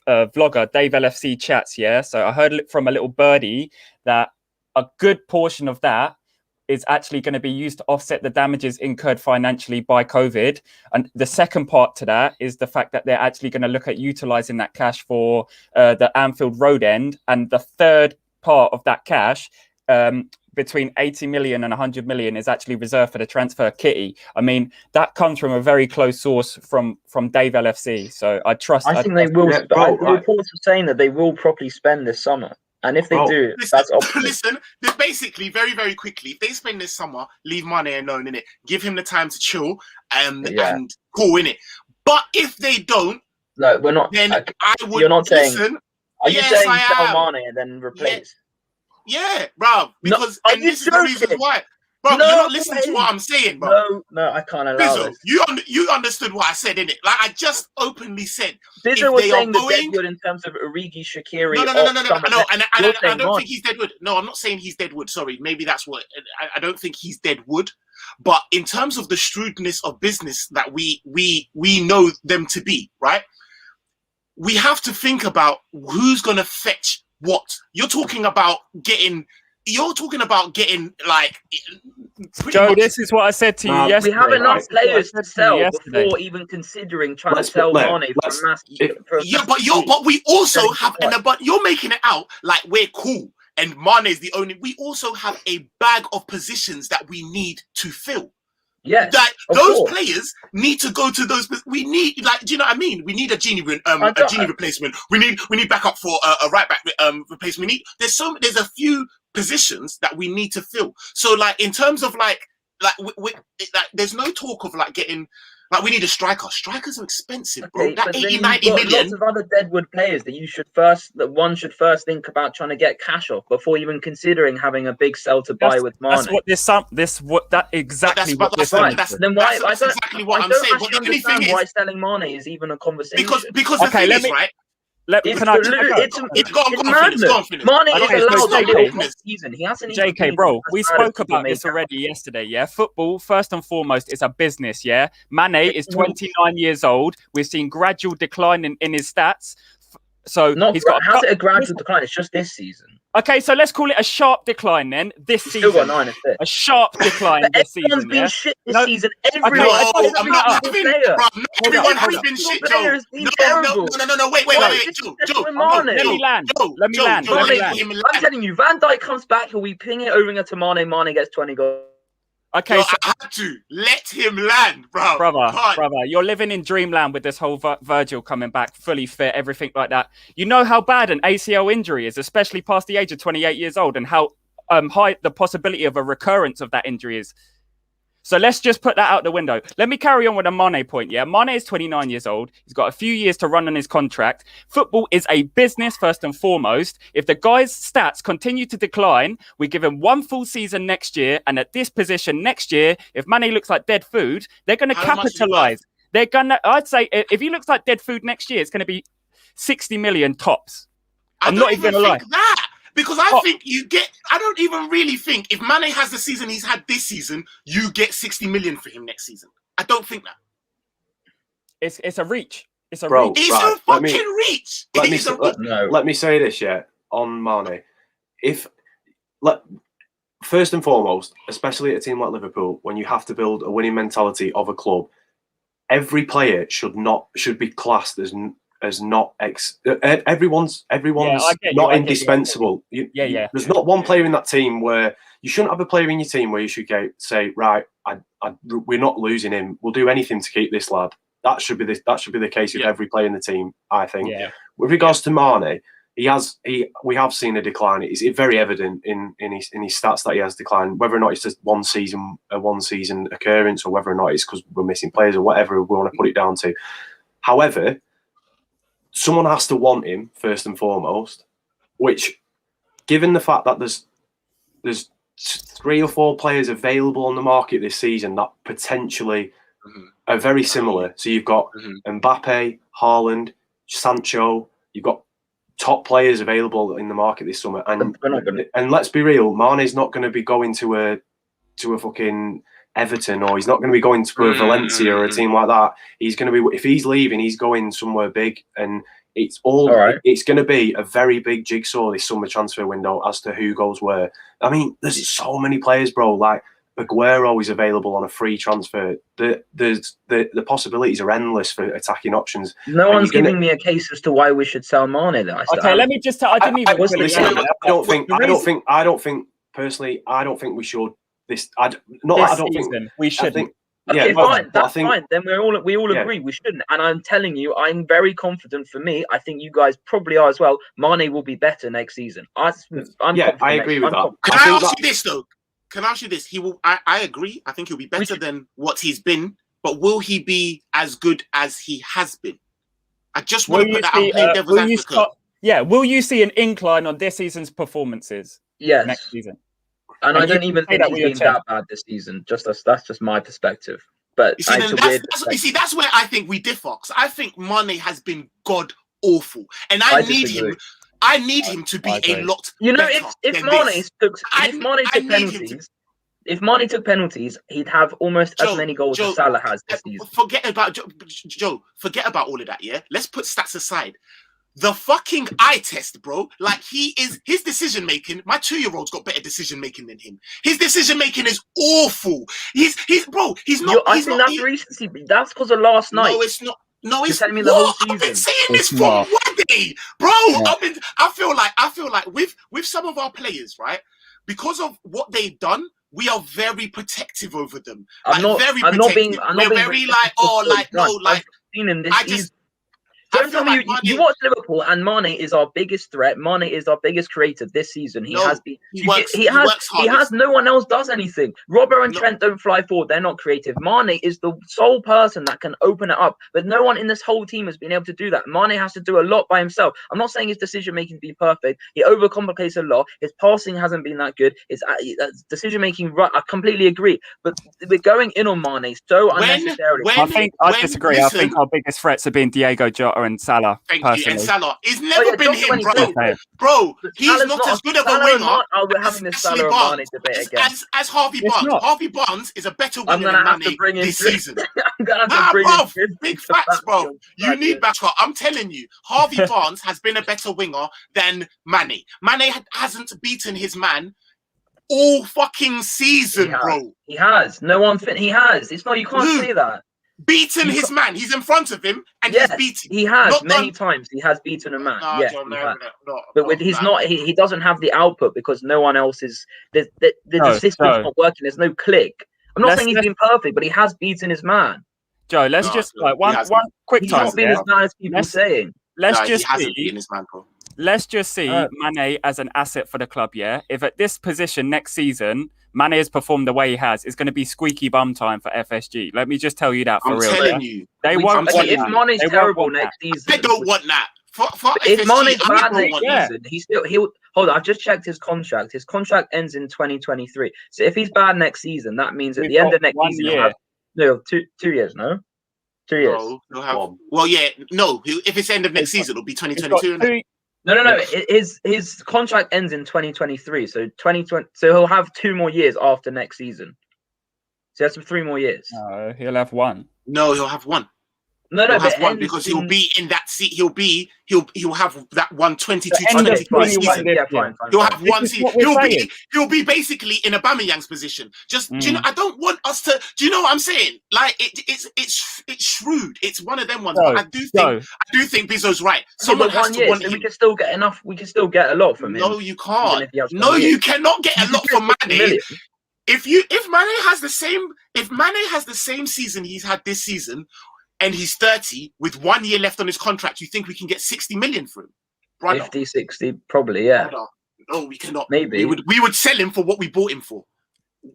vlogger, Dave LFC Chats, so I heard from a little birdie that a good portion of that is actually going to be used to offset the damages incurred financially by COVID. And the second part to that is the fact that they're actually going to look at utilizing that cash for the Anfield Road end. And the third part of that cash, between 80 million and 100 million, is actually reserved for the transfer kitty. I mean, that comes from a very close source from Dave LFC. So I trust. I think they will. The reports are saying that they will properly spend this summer. And if they do, that's optional. Listen, basically, very, very quickly, if they spend this summer, leave Mane alone, innit? Give him the time to chill and cool, innit? But if they don't, no, we're not. Then I would. You're not saying. Listen, are you saying sell Mane and then replace? Yeah, bro. Because no, this is the reason why. Bro, you're not listening to what I'm saying, bro. No, I can't allow Bizzo, this. You understood what I said, innit? Like, I just openly said. Bizzo was saying the deadwood in terms of Origi, Shaqiri. No, and I don't think he's deadwood. No, I'm not saying he's deadwood. Sorry, maybe that's what. I don't think he's deadwood. But in terms of the shrewdness of business that we know them to be, right? We have to think about who's going to fetch what. You're talking about getting like Joe, this is what I said to you yesterday. We have enough players to sell before even considering trying to sell Mane for a massive. But we also have but you're making it out like we're cool and Mane is the only. We also have a bag of positions that we need to fill. Yes, like of those course. players need to go to those. We need, like, do you know what I mean? We need a Genie replacement. We need backup for a right back replacement. There's a few positions that we need to fill. So like in terms of like there's no talk of like getting. Like, we need a striker. Strikers are expensive, bro. Okay, That but 80, then 90 you've got million. lots of other deadwood players that one should first think about trying to get cash off before even considering having a big sell to buy with Mane. That's what exactly what this Right. Then why? That's exactly what I'm saying. But the only thing why is, selling Mane is even a conversation. because the thing is, right? It's madness. Finish. Mane is allowed so to do JK, it season. He hasn't even JK, been bro, we as bad as spoke people about make this out. already yesterday, yeah? Football, first and foremost, is a business, yeah? Mane is 29 years old. We've seen gradual decline in his stats. So how's it a gradual decline? It's just this season. Okay, so let's call it a sharp decline then. This season, still got 9 assists. A sharp decline this season. Everyone's been shit this season. I'm not having. Everyone has been shit, Joe. No. Wait, Joe. Let me land. I'm telling you, Van Dijk comes back, he'll be pinging it over to Mane. Mane gets 20 goals. Okay, I had to let him land, brother. You're living in dreamland with this whole Virgil coming back, fully fit, everything like that. You know how bad an ACL injury is, especially past the age of 28 years old, and how high the possibility of a recurrence of that injury is. So let's just put that out the window. Let me carry on with a Mane point. Yeah, Mane is 29 years old. He's got a few years to run on his contract. Football is a business first and foremost. If the guy's stats continue to decline, we give him one full season next year. And at this position next year, if Mane looks like dead food, they're going to capitalize. I'd say if he looks like dead food next year, it's going to be 60 million tops. I'm not even going to lie. That. Because I think I don't even really think if Mane has the season he's had this season, you get 60 million for him next season. I don't think that. It's a reach. It's a Bro, reach. It's a fucking reach. Let me say this, yeah, on Mane. First and foremost, especially at a team like Liverpool, when you have to build a winning mentality of a club, every player should be classed as not everyone's not indispensable. There's not one player in that team where you shouldn't have a player in your team where you should say, right, we're not losing him. We'll do anything to keep this lad. That should be the case with every player in the team, I think. Yeah. With regards to Mane, we have seen a decline. It's very evident in his stats that he has declined. Whether or not it's just one season occurrence, or whether or not it's because we're missing players or whatever we want to put it down to. However, someone has to want him first and foremost, which, given the fact that there's 3 or 4 players available on the market this season that potentially are very similar. So you've got Mbappe, Haaland, Sancho. You've got top players available in the market this summer, and let's be real, Mane's not going to be going to a fucking Everton, or he's not going to be going to a Valencia or a team like that. He's going to be, if he's leaving, he's going somewhere big, and it's going to be a very big jigsaw this summer transfer window as to who goes where. I mean, there's so many players, bro. Like Aguero is available on a free transfer. The possibilities are endless for attacking options. No one's giving me a case as to why we should sell Mane. Let me just. I didn't even. I don't think personally. I don't think we should. We shouldn't. Fine. Then we all agree we shouldn't. And I'm telling you, I'm very confident. For me, I think you guys probably are as well. Mane will be better next season. I agree with that. Can I ask you this though? Can I ask you this? He will. I agree. I think he'll be better than what he's been. But will he be as good as he has been? I just want to put that out there, devil's advocate. Will you see an incline on this season's performances? Yes. Next season. And I don't even think he's been that bad this season. That's just my perspective. But you see, that's where I think we differ. Because I think Mane has been god awful, and I need him. I need him to be a lot. You know, if Mane took penalties, he'd have almost as many goals as Salah has this season. Forget about Forget about all of that. Yeah, let's put stats aside. The fucking eye test, bro. Like, his decision making. My 2-year-old's got better decision making than him. His decision making is awful. He's not. I think that's recency. That's because of last night. No, it's not. No, it's telling me the whole season. I've been saying this for one day, bro. Yeah. I feel like with some of our players, right, because of what they've done, we are very protective over them. I'm not being We're very like, oh, like, no, like, I've seen him this season. I Don't tell me you watch Liverpool and Mane is our biggest threat. Mane is our biggest creator this season. He has been. He has no one else does anything. Robbo and Trent don't fly forward. They're not creative. Mane is the sole person that can open it up, but no one in this whole team has been able to do that. Mane has to do a lot by himself. I'm not saying his decision making to be perfect. He overcomplicates a lot. His passing hasn't been that good. His decision making, I completely agree. But we're going in on Mane so unnecessarily. I disagree. Listen, I think our biggest threats have been Diego Jota and Salah. Thank you. And Salah. It's never been him, bro. He's not as good of a winger. We're having this Salah and Mane debate again. As Harvey Barnes. Harvey Barnes is a better winger than Mane this season. Big facts, bro. You need backup. I'm telling you, Harvey Barnes has been a better winger than Mane. Mane hasn't beaten his man all fucking season, bro. He has. No one. He has. It's not. You can't say that. Beaten his man. He's in front of him, and he's beating. He has many times. He has beaten a man. But he's not. He doesn't have the output because no one else is. The system's not working. There's no click. I'm not saying he's been perfect, but he has beaten his man. Joe, let's just one quick time. He's not been as bad as people saying. Let's just see Mane as an asset for the club. Yeah, if at this position next season Mane has performed the way he has, it's going to be squeaky bum time for FSG. Let me just tell you that for real. I'm telling you, they won't. If Mane's terrible next season, they don't want that. If Mane's bad next season, he'll hold on. I've just checked his contract. His contract ends in 2023. So if he's bad next season, that means at the end of next season, he'll have 2 years. No, 2 years. If it's end of next season, it'll be 2022. No. His contract ends in 2023. So 2020. So he'll have 2 more years after next season. So that's 3 more years. No, he'll have 1. No, he'll have 1. No, he'll have 1 because he'll be in that seat. He'll have that 22 season. Yeah, fine. He'll have 1 season. He'll be basically in Aubameyang's position. Just do you know? I don't want us to. Do you know what I'm saying? Like it's shrewd. It's one of them ones. But I do think Bizzo's right. Someone has to want him. We can still get enough. We can still get a lot from him. No, you can't. No, you cannot get a lot from Mane. If Mane has the same season he's had this season, and he's 30 with 1 year left on his contract, you think we can get 60 million for him? Brother. 50, 60, probably, yeah. Brother. No, we cannot. Maybe. We would sell him for what we bought him for.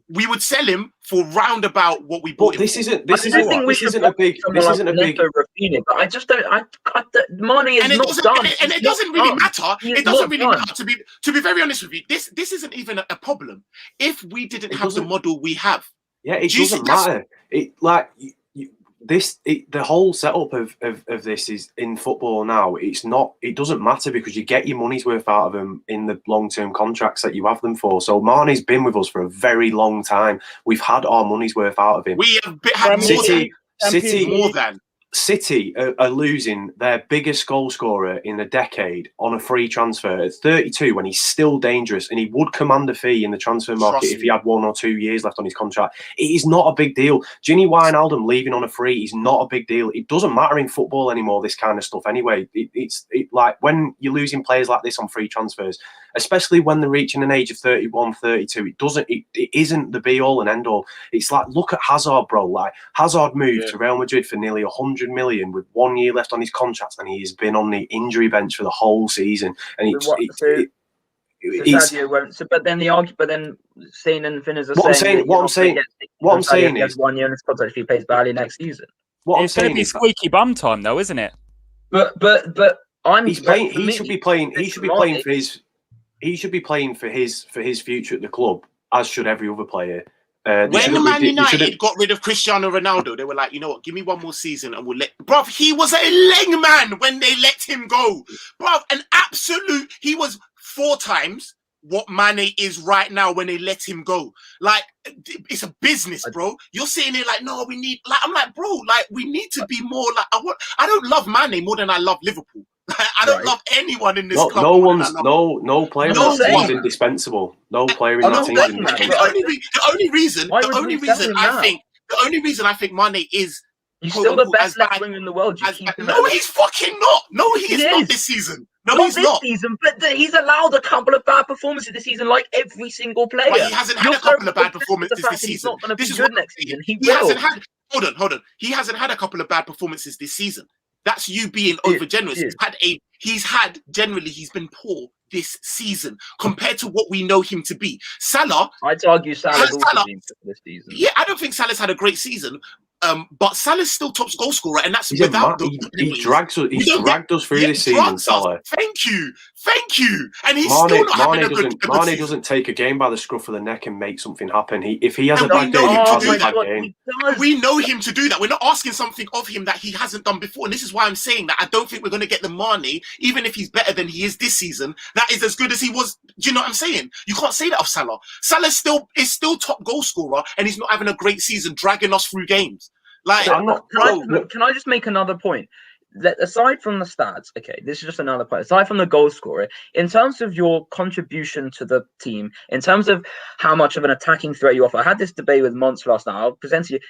We would sell him for round about what we bought him this isn't a big Rafinha, but I just don't. Mane is not done. And it doesn't really matter. It doesn't really matter to be very honest with you. This isn't even a problem. If we didn't have the model we have. Yeah, it doesn't matter. The whole setup of this is in football now. It doesn't matter because you get your money's worth out of them in the long-term contracts that you have them for. So Mane's been with us for a very long time. We've had our money's worth out of him. We have had more than. City are losing their biggest goal scorer in a decade on a free transfer at 32 when he's still dangerous, and he would command a fee in the transfer market if he had 1 or 2 years left on his contract. It is not a big deal. Gini Wijnaldum leaving on a free is not a big deal. It doesn't matter in football anymore, this kind of stuff anyway. It's like when you're losing players like this on free transfers, especially when they're reaching an age of 31, 32, it isn't the be all and end all. It's like, look at Hazard, bro. Like Hazard moved to Real Madrid for nearly 100 million with 1 year left on his contract, and he's been on the injury bench for the whole season. And but then Sane and Finners are saying what I'm saying he has 1 year in his contract if he plays badly next season. It's going to be squeaky bum time, though, isn't it? But he should be playing for his future at the club, as should every other player. When Man United got rid of Cristiano Ronaldo, they were like, you know what, give me 1 more season and we'll let... Bruv, he was a leg man when they let him go. Bruv, he was 4 times what Mane is right now when they let him go. Like, it's a business, bro. You're sitting there like, no, we need... Like, I'm like, bro, like, we need to be more like... I don't love Mane more than I love Liverpool. I don't love anyone in this club. No player in that team is indispensable. No player in that team is indispensable. The only reason I think Mane is He's quote still the unquote, best as left bad. winger in the world. You keep him No, at he's fucking not. No, he is not this season. No, not he's this not. season, but he's allowed a couple of bad performances this season, like every single player. But he hasn't had You're a couple so of bad obsessed with performances the fact this that he's season. not going to This be is good what next I'm saying. season. He hasn't will. had. Hold on. He hasn't had a couple of bad performances this season. That's you being over generous. He's been poor this season compared to what we know him to be. Salah, I'd argue Salah's also been poor this season. Yeah, I don't think Salah's had a great season. But Salah's still top goal scorer, and that's he without dragged us through this season, Salah. Thank you. And he's still not having a good Mane doesn't take a game by the scruff of the neck and make something happen. If he has a bad game, he has a bad game. We know him to do that. We're not asking something of him that he hasn't done before. And this is why I'm saying that I don't think we're going to get the Mane, even if he's better than he is this season, that is as good as he was. Do you know what I'm saying? You can't say that of Salah. Salah is still top goal scorer, and he's not having a great season, dragging us through games. Like, can I just make another point? Aside from the stats, okay, this is just another point. Aside from the goal scorer, in terms of your contribution to the team, in terms of how much of an attacking threat you offer, I had this debate with Mons last night. I'll present to you.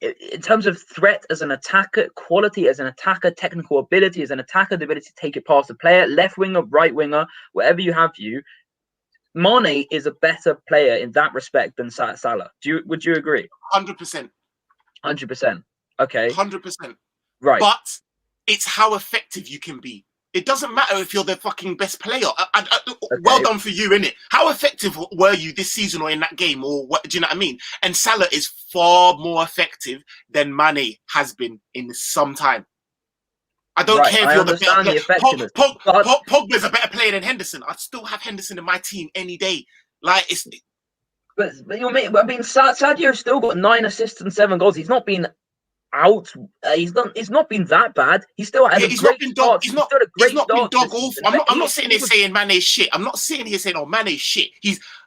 In terms of threat as an attacker, quality as an attacker, technical ability as an attacker, the ability to take it past the player, left winger, right winger, whatever you have, Mane is a better player in that respect than Salah. Would you agree? 100%. 100%. Okay. 100%. Right. But it's how effective you can be. It doesn't matter if you're the fucking best player. Okay. Well done for you, innit? How effective were you this season or in that game? Or what? Do you know what I mean? And Salah is far more effective than Mane has been in some time. I don't care if you're the better player. Pogba's a better player than Henderson. I'd still have Henderson in my team any day. Like, it's... But Sadio's still got 9 assists and 7 goals. He's not been out. He's not been that bad. He's still had a great start. He's not been dog awful. I'm not sitting here saying Mane's shit. I'm not sitting here saying, oh, Mane's shit.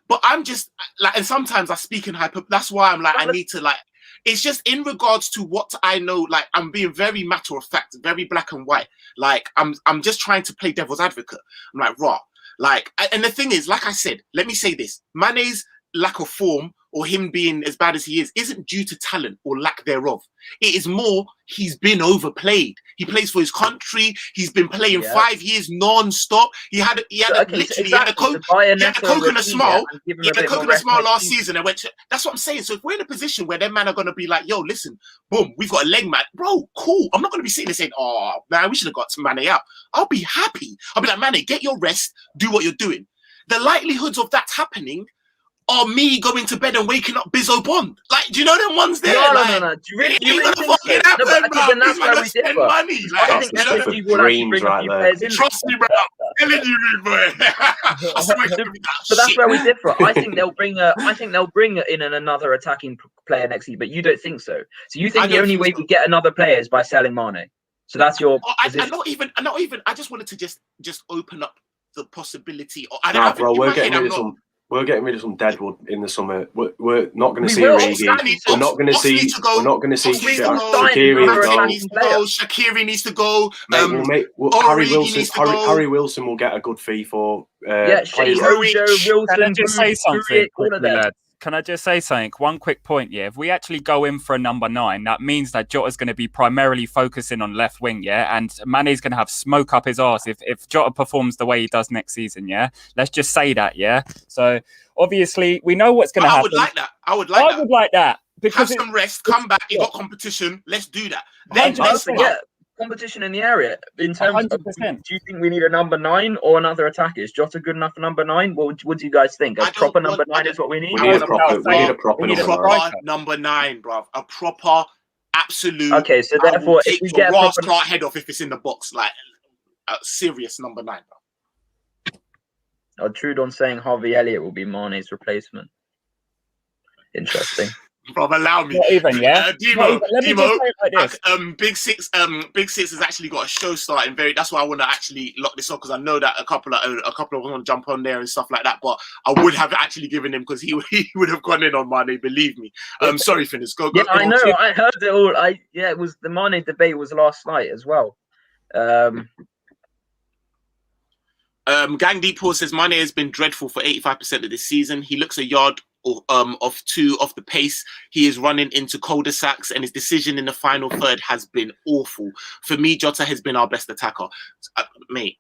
But I'm just like, and sometimes I speak in hyper. That's why I'm like, I need to like. It's just in regards to what I know. Like, I'm being very matter of fact, very black and white. Like, I'm just trying to play devil's advocate. I'm like, raw. Like, and the thing is, like I said, let me say this: Mane's lack of form or him being as bad as he is isn't due to talent or lack thereof. It is more he's been overplayed. He plays for his country. He's been playing 5 years non-stop. He had a coconut smile. He had a coconut smile last season and went to, that's what I'm saying. So if we're in a position where them man are going to be like, yo, listen, boom, we've got a leg man. Bro, cool. I'm not going to be sitting there saying, oh, man, we should have got Mane out. I'll be happy. I'll be like, Mane, get your rest. Do what you're doing. The likelihoods of that happening are me going to bed and waking up Bizzo Bond. Like, do you know them ones there? No. Do you really think so? Happen, then that's where we differ. Money. Like, I think SSG will actually bring a few players in. Trust me, bro. I'm telling you, boy. But that's where we differ. I think they'll bring in another attacking player next year, but you don't think so. So you think the only way we get another player is by selling Mane. So that's your position. I'm not even. I just wanted to just open up the possibility. We're getting rid of some deadwood in the summer. We're not going to see Origi. We're not going to see. We're not going to see Shaqiri needs to go. Harry Wilson will get a good fee for. Wilson. Can I just say something? Can I just say something? One quick point, yeah. If we actually go in for a number 9, that means that Jota's going to be primarily focusing on left wing, yeah? And Mane's going to have smoke up his arse if Jota performs the way he does next season, yeah? Let's just say that, yeah? So, obviously, we know what's going to happen. I would like that. Because have some rest, come back, you got competition, let's do that. Then competition in the area. In terms 100%. Of, do you think we need a number 9 or another attacker? Is Jota good enough for number 9? What do you guys think? A proper number 9 is what we need? We need a proper number 9, bruv. A proper, absolute. Okay, so therefore, if we get a proper Clark head off if it's in the box, like a serious number 9, bruv. Trudon saying Harvey Elliott will be Mane's replacement. Interesting. Bro, allow me. Not even, yeah. Demo, like Big Six has actually got a show starting. That's why I want to actually lock this up because I know that a couple of them want to jump on there and stuff like that. But I would have actually given him because he would have gone in on Mane. Believe me. Sorry, Finis. Go. Yeah, I know. I heard it all. It was the Mane debate was last night as well. Gang Deep Paul says Mane has been dreadful for 85% of this season. He looks a yard of two off the pace. He is running into cul-de-sacs, and his decision in the final third has been awful. For me, Jota has been our best attacker. Mate,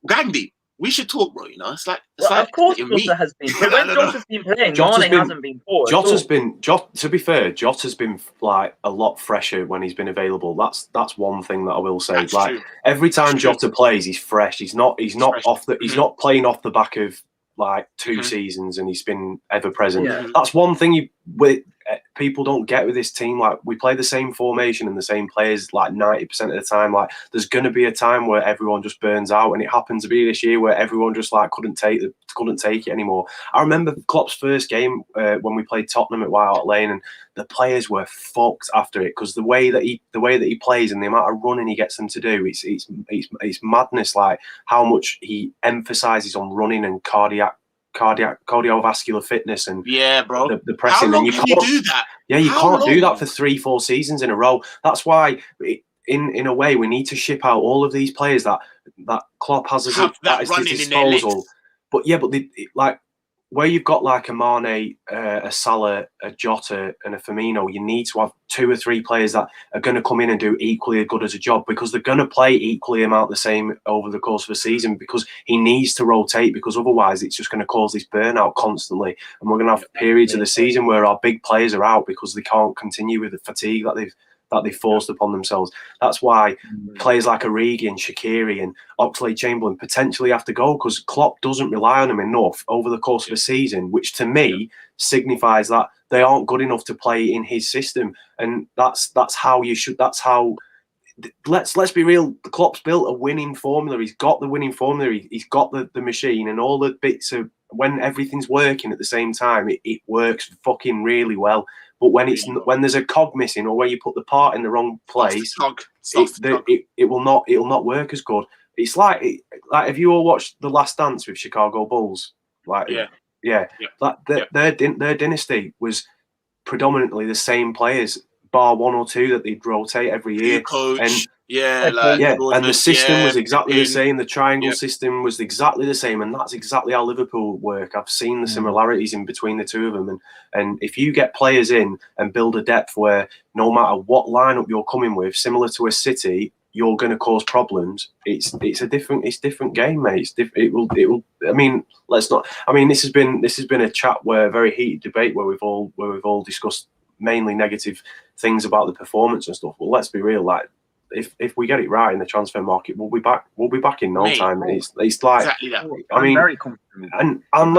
Gandhi, we should talk, bro. You know, it's like of course Jota has been. But when Jota's been playing, Mane hasn't been poor. To be fair, Jota's been like a lot fresher when he's been available. That's one thing that I will say. That's like true. every time Jota plays, he's fresh. He's not not playing off the back of like two seasons, and he's been ever present. Yeah. That's one thing people don't get with this team. Like, we play the same formation and the same players like 90% of the time. Like, there's going to be a time where everyone just burns out, and it happened to be this year where everyone just like couldn't take it anymore. I remember Klopp's first game when we played Tottenham at White Hart Lane, and the players were fucked after it because the way that he plays and the amount of running he gets them to do, it's madness. Like how much he emphasizes on running and cardiovascular fitness and bro, the pressing. How long and can you do that? Yeah, you can't do that for 3-4 seasons in a row. That's why, in a way, we need to ship out all of these players that Klopp has at his disposal. But like where you've got like a Mane, a Salah, a Jota, and a Firmino, you need to have 2 or 3 players that are going to come in and do equally as good as a job, because they're going to play equally amount the same over the course of a season, because he needs to rotate, because otherwise it's just going to cause this burnout constantly. And we're going to have periods of the season where our big players are out because they can't continue with the fatigue that they've forced upon themselves. That's why players like Origi and Shaqiri and Oxlade-Chamberlain potentially have to go, because Klopp doesn't rely on them enough over the course of a season, which to me signifies that they aren't good enough to play in his system. And that's how you should. That's how. Let's be real. Klopp's built a winning formula. He's got the winning formula. He's got the machine and all the bits of when everything's working at the same time. It works fucking really well. But when there's a cog missing, or where you put the part in the wrong place, it will not work as good. It's like have you all watched The Last Dance with Chicago Bulls? Their dynasty was predominantly the same players, bar 1 or 2 that they'd rotate every year. Coach. And the system was exactly the same. The triangle system was exactly the same, and that's exactly how Liverpool work. I've seen the similarities in between the two of them, and if you get players in and build a depth where no matter what lineup you're coming with, similar to a City, you're going to cause problems. It's a different game, mate. It will. I mean, let's not. I mean, this has been a chat where a very heated debate where we've all discussed mainly negative things about the performance and stuff. Well, let's be real, like. If we get it right in the transfer market, we'll be back. We'll be back in no time. It's like exactly that. I mean, I'm very confident. And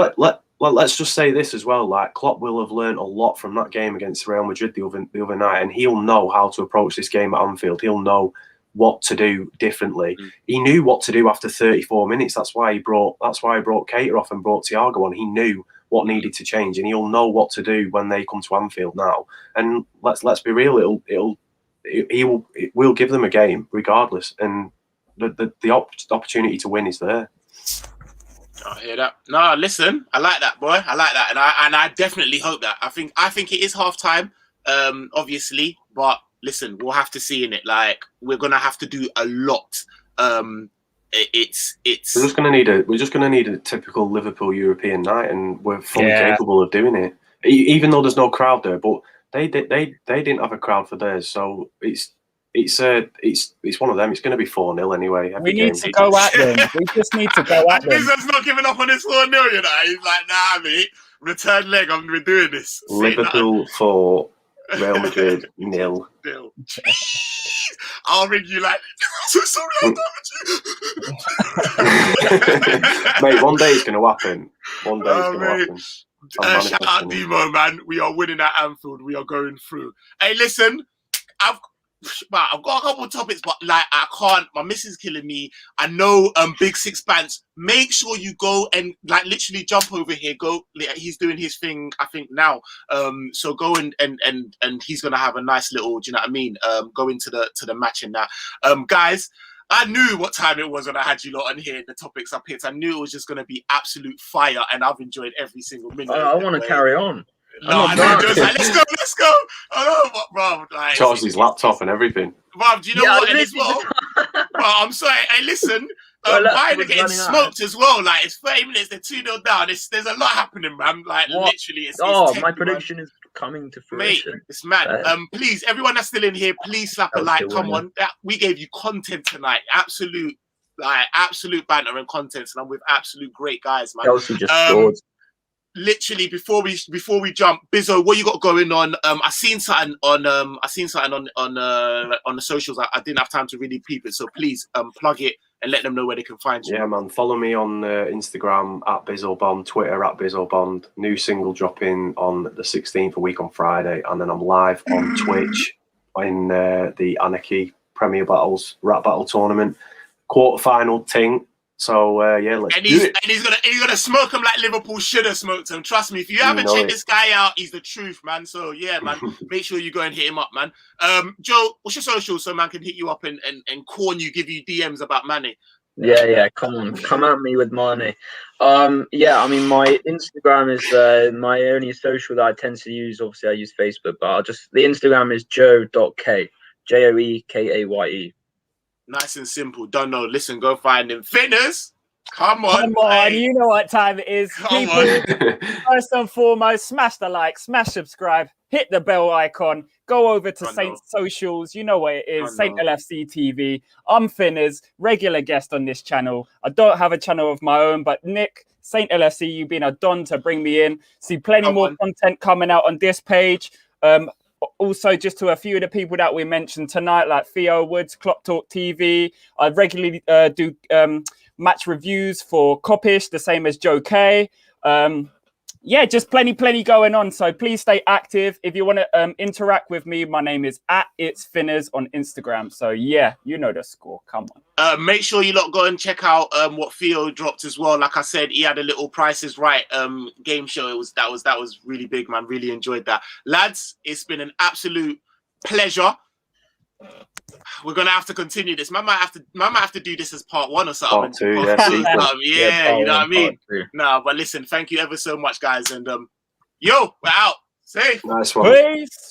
let's just say this as well. Like, Klopp will have learned a lot from that game against Real Madrid the other night, and he'll know how to approach this game at Anfield. He'll know what to do differently. He knew what to do after 34 minutes. That's why he brought Keita off and brought Thiago on. He knew what needed to change, and he'll know what to do when they come to Anfield now. And let's be real. It will give them a game regardless, and the opportunity to win is there. I hear that. No, listen, I like that, boy. I like that, and I definitely hope that. I think it is half time, obviously, but listen, we'll have to see in it. Like, we're gonna have to do a lot. It's. We're just gonna need a typical Liverpool European night, and we're fully capable of doing it, even though there's no crowd there, but. They didn't have a crowd for theirs, so it's one of them. It's going to be 4-0 anyway. We need to go at them. We just need to go at them. Bizzo's not giving up on this 4-0, you know. He's like, nah, mate. Return leg. We're doing this. Liverpool 4, Real Madrid 0. I'll ring you like, I'm so sorry, I'll damage you. Mate, one day it's going to happen. One day it's going to happen. Shout out Demo, man. We are winning at Anfield. We are going through. Hey, listen, I've got a couple of topics, but like I can't. My missus is killing me. I know. Big Six Bands. Make sure you go and like literally jump over here. Go. He's doing his thing. I think now. So go and he's gonna have a nice little. Do you know what I mean? Go into the match and that. Guys. I knew what time it was when I had you lot on here, the topics I picked. I knew it was just going to be absolute fire, and I've enjoyed every single minute. I want to carry on. No, I know. Joe's like, let's go. I know, but bro, like, Charged his laptop and everything. Bro, do you know what? And as well, bro, I'm sorry. Hey, listen, Bayern are getting smoked as well. Like, it's 30 minutes. They're 2-0 down. There's a lot happening, man. Like, literally, it's my prediction is coming to fruition. Mate, it's mad. Please, everyone that's still in here, please slap a like. Come on, we gave you content tonight. Absolute banter and content, and I'm with absolute great guys, man. Chelsea just scored. Literally, before we jump, Bizzo, what you got going on? I seen something on the socials. I didn't have time to really peep it, so please plug it and let them know where they can find you. Yeah, man. Follow me on Instagram at Bizzo Bond, Twitter at Bizzo Bond. New single dropping on the 16th, a week on Friday, and then I'm live on Twitch in the Anarchy Premier Battles Rap Battle Tournament quarterfinal ting. So let's do it. And he's gonna smoke him like Liverpool should have smoked him. Trust me, if you haven't checked this guy out, he's the truth, man. So yeah, man, make sure you go and hit him up, man. Joe, what's your social so man can hit you up and corn you, give you DMs about money? Yeah, come at me with money. I mean, my Instagram is my only social that I tend to use. Obviously, I use Facebook, but the Instagram is joe.k, JoeKaye. Nice and simple. Don't know. Listen, go find him. Fitness. Come on. Hey. You know what time it is. First and foremost, smash the like, smash subscribe, hit the bell icon, go over to Saint's socials. You know what it is. Saint LFCTV. I'm Finners, regular guest on this channel. I don't have a channel of my own, but Nick, Saint LFC, you've been a don to bring me in. See plenty more content coming out on this page. Also, just to a few of the people that we mentioned tonight, like Theo Woods, Clock Talk TV. I regularly do match reviews for Coppish, the same as JoeKay. Just plenty going on. So please stay active. If you want to interact with me, my name is @itsfinners on Instagram. So yeah, you know the score. Come on. Make sure you lot go and check out what Theo dropped as well. Like I said, he had a little Price is Right game show. That was really big, man. Really enjoyed that, lads. It's been an absolute pleasure. We're gonna have to continue this. Man might have to do this as part 1 or something. Part 2, you know what I mean? No, but listen, thank you ever so much, guys, and we're out. Safe. Nice one. Peace.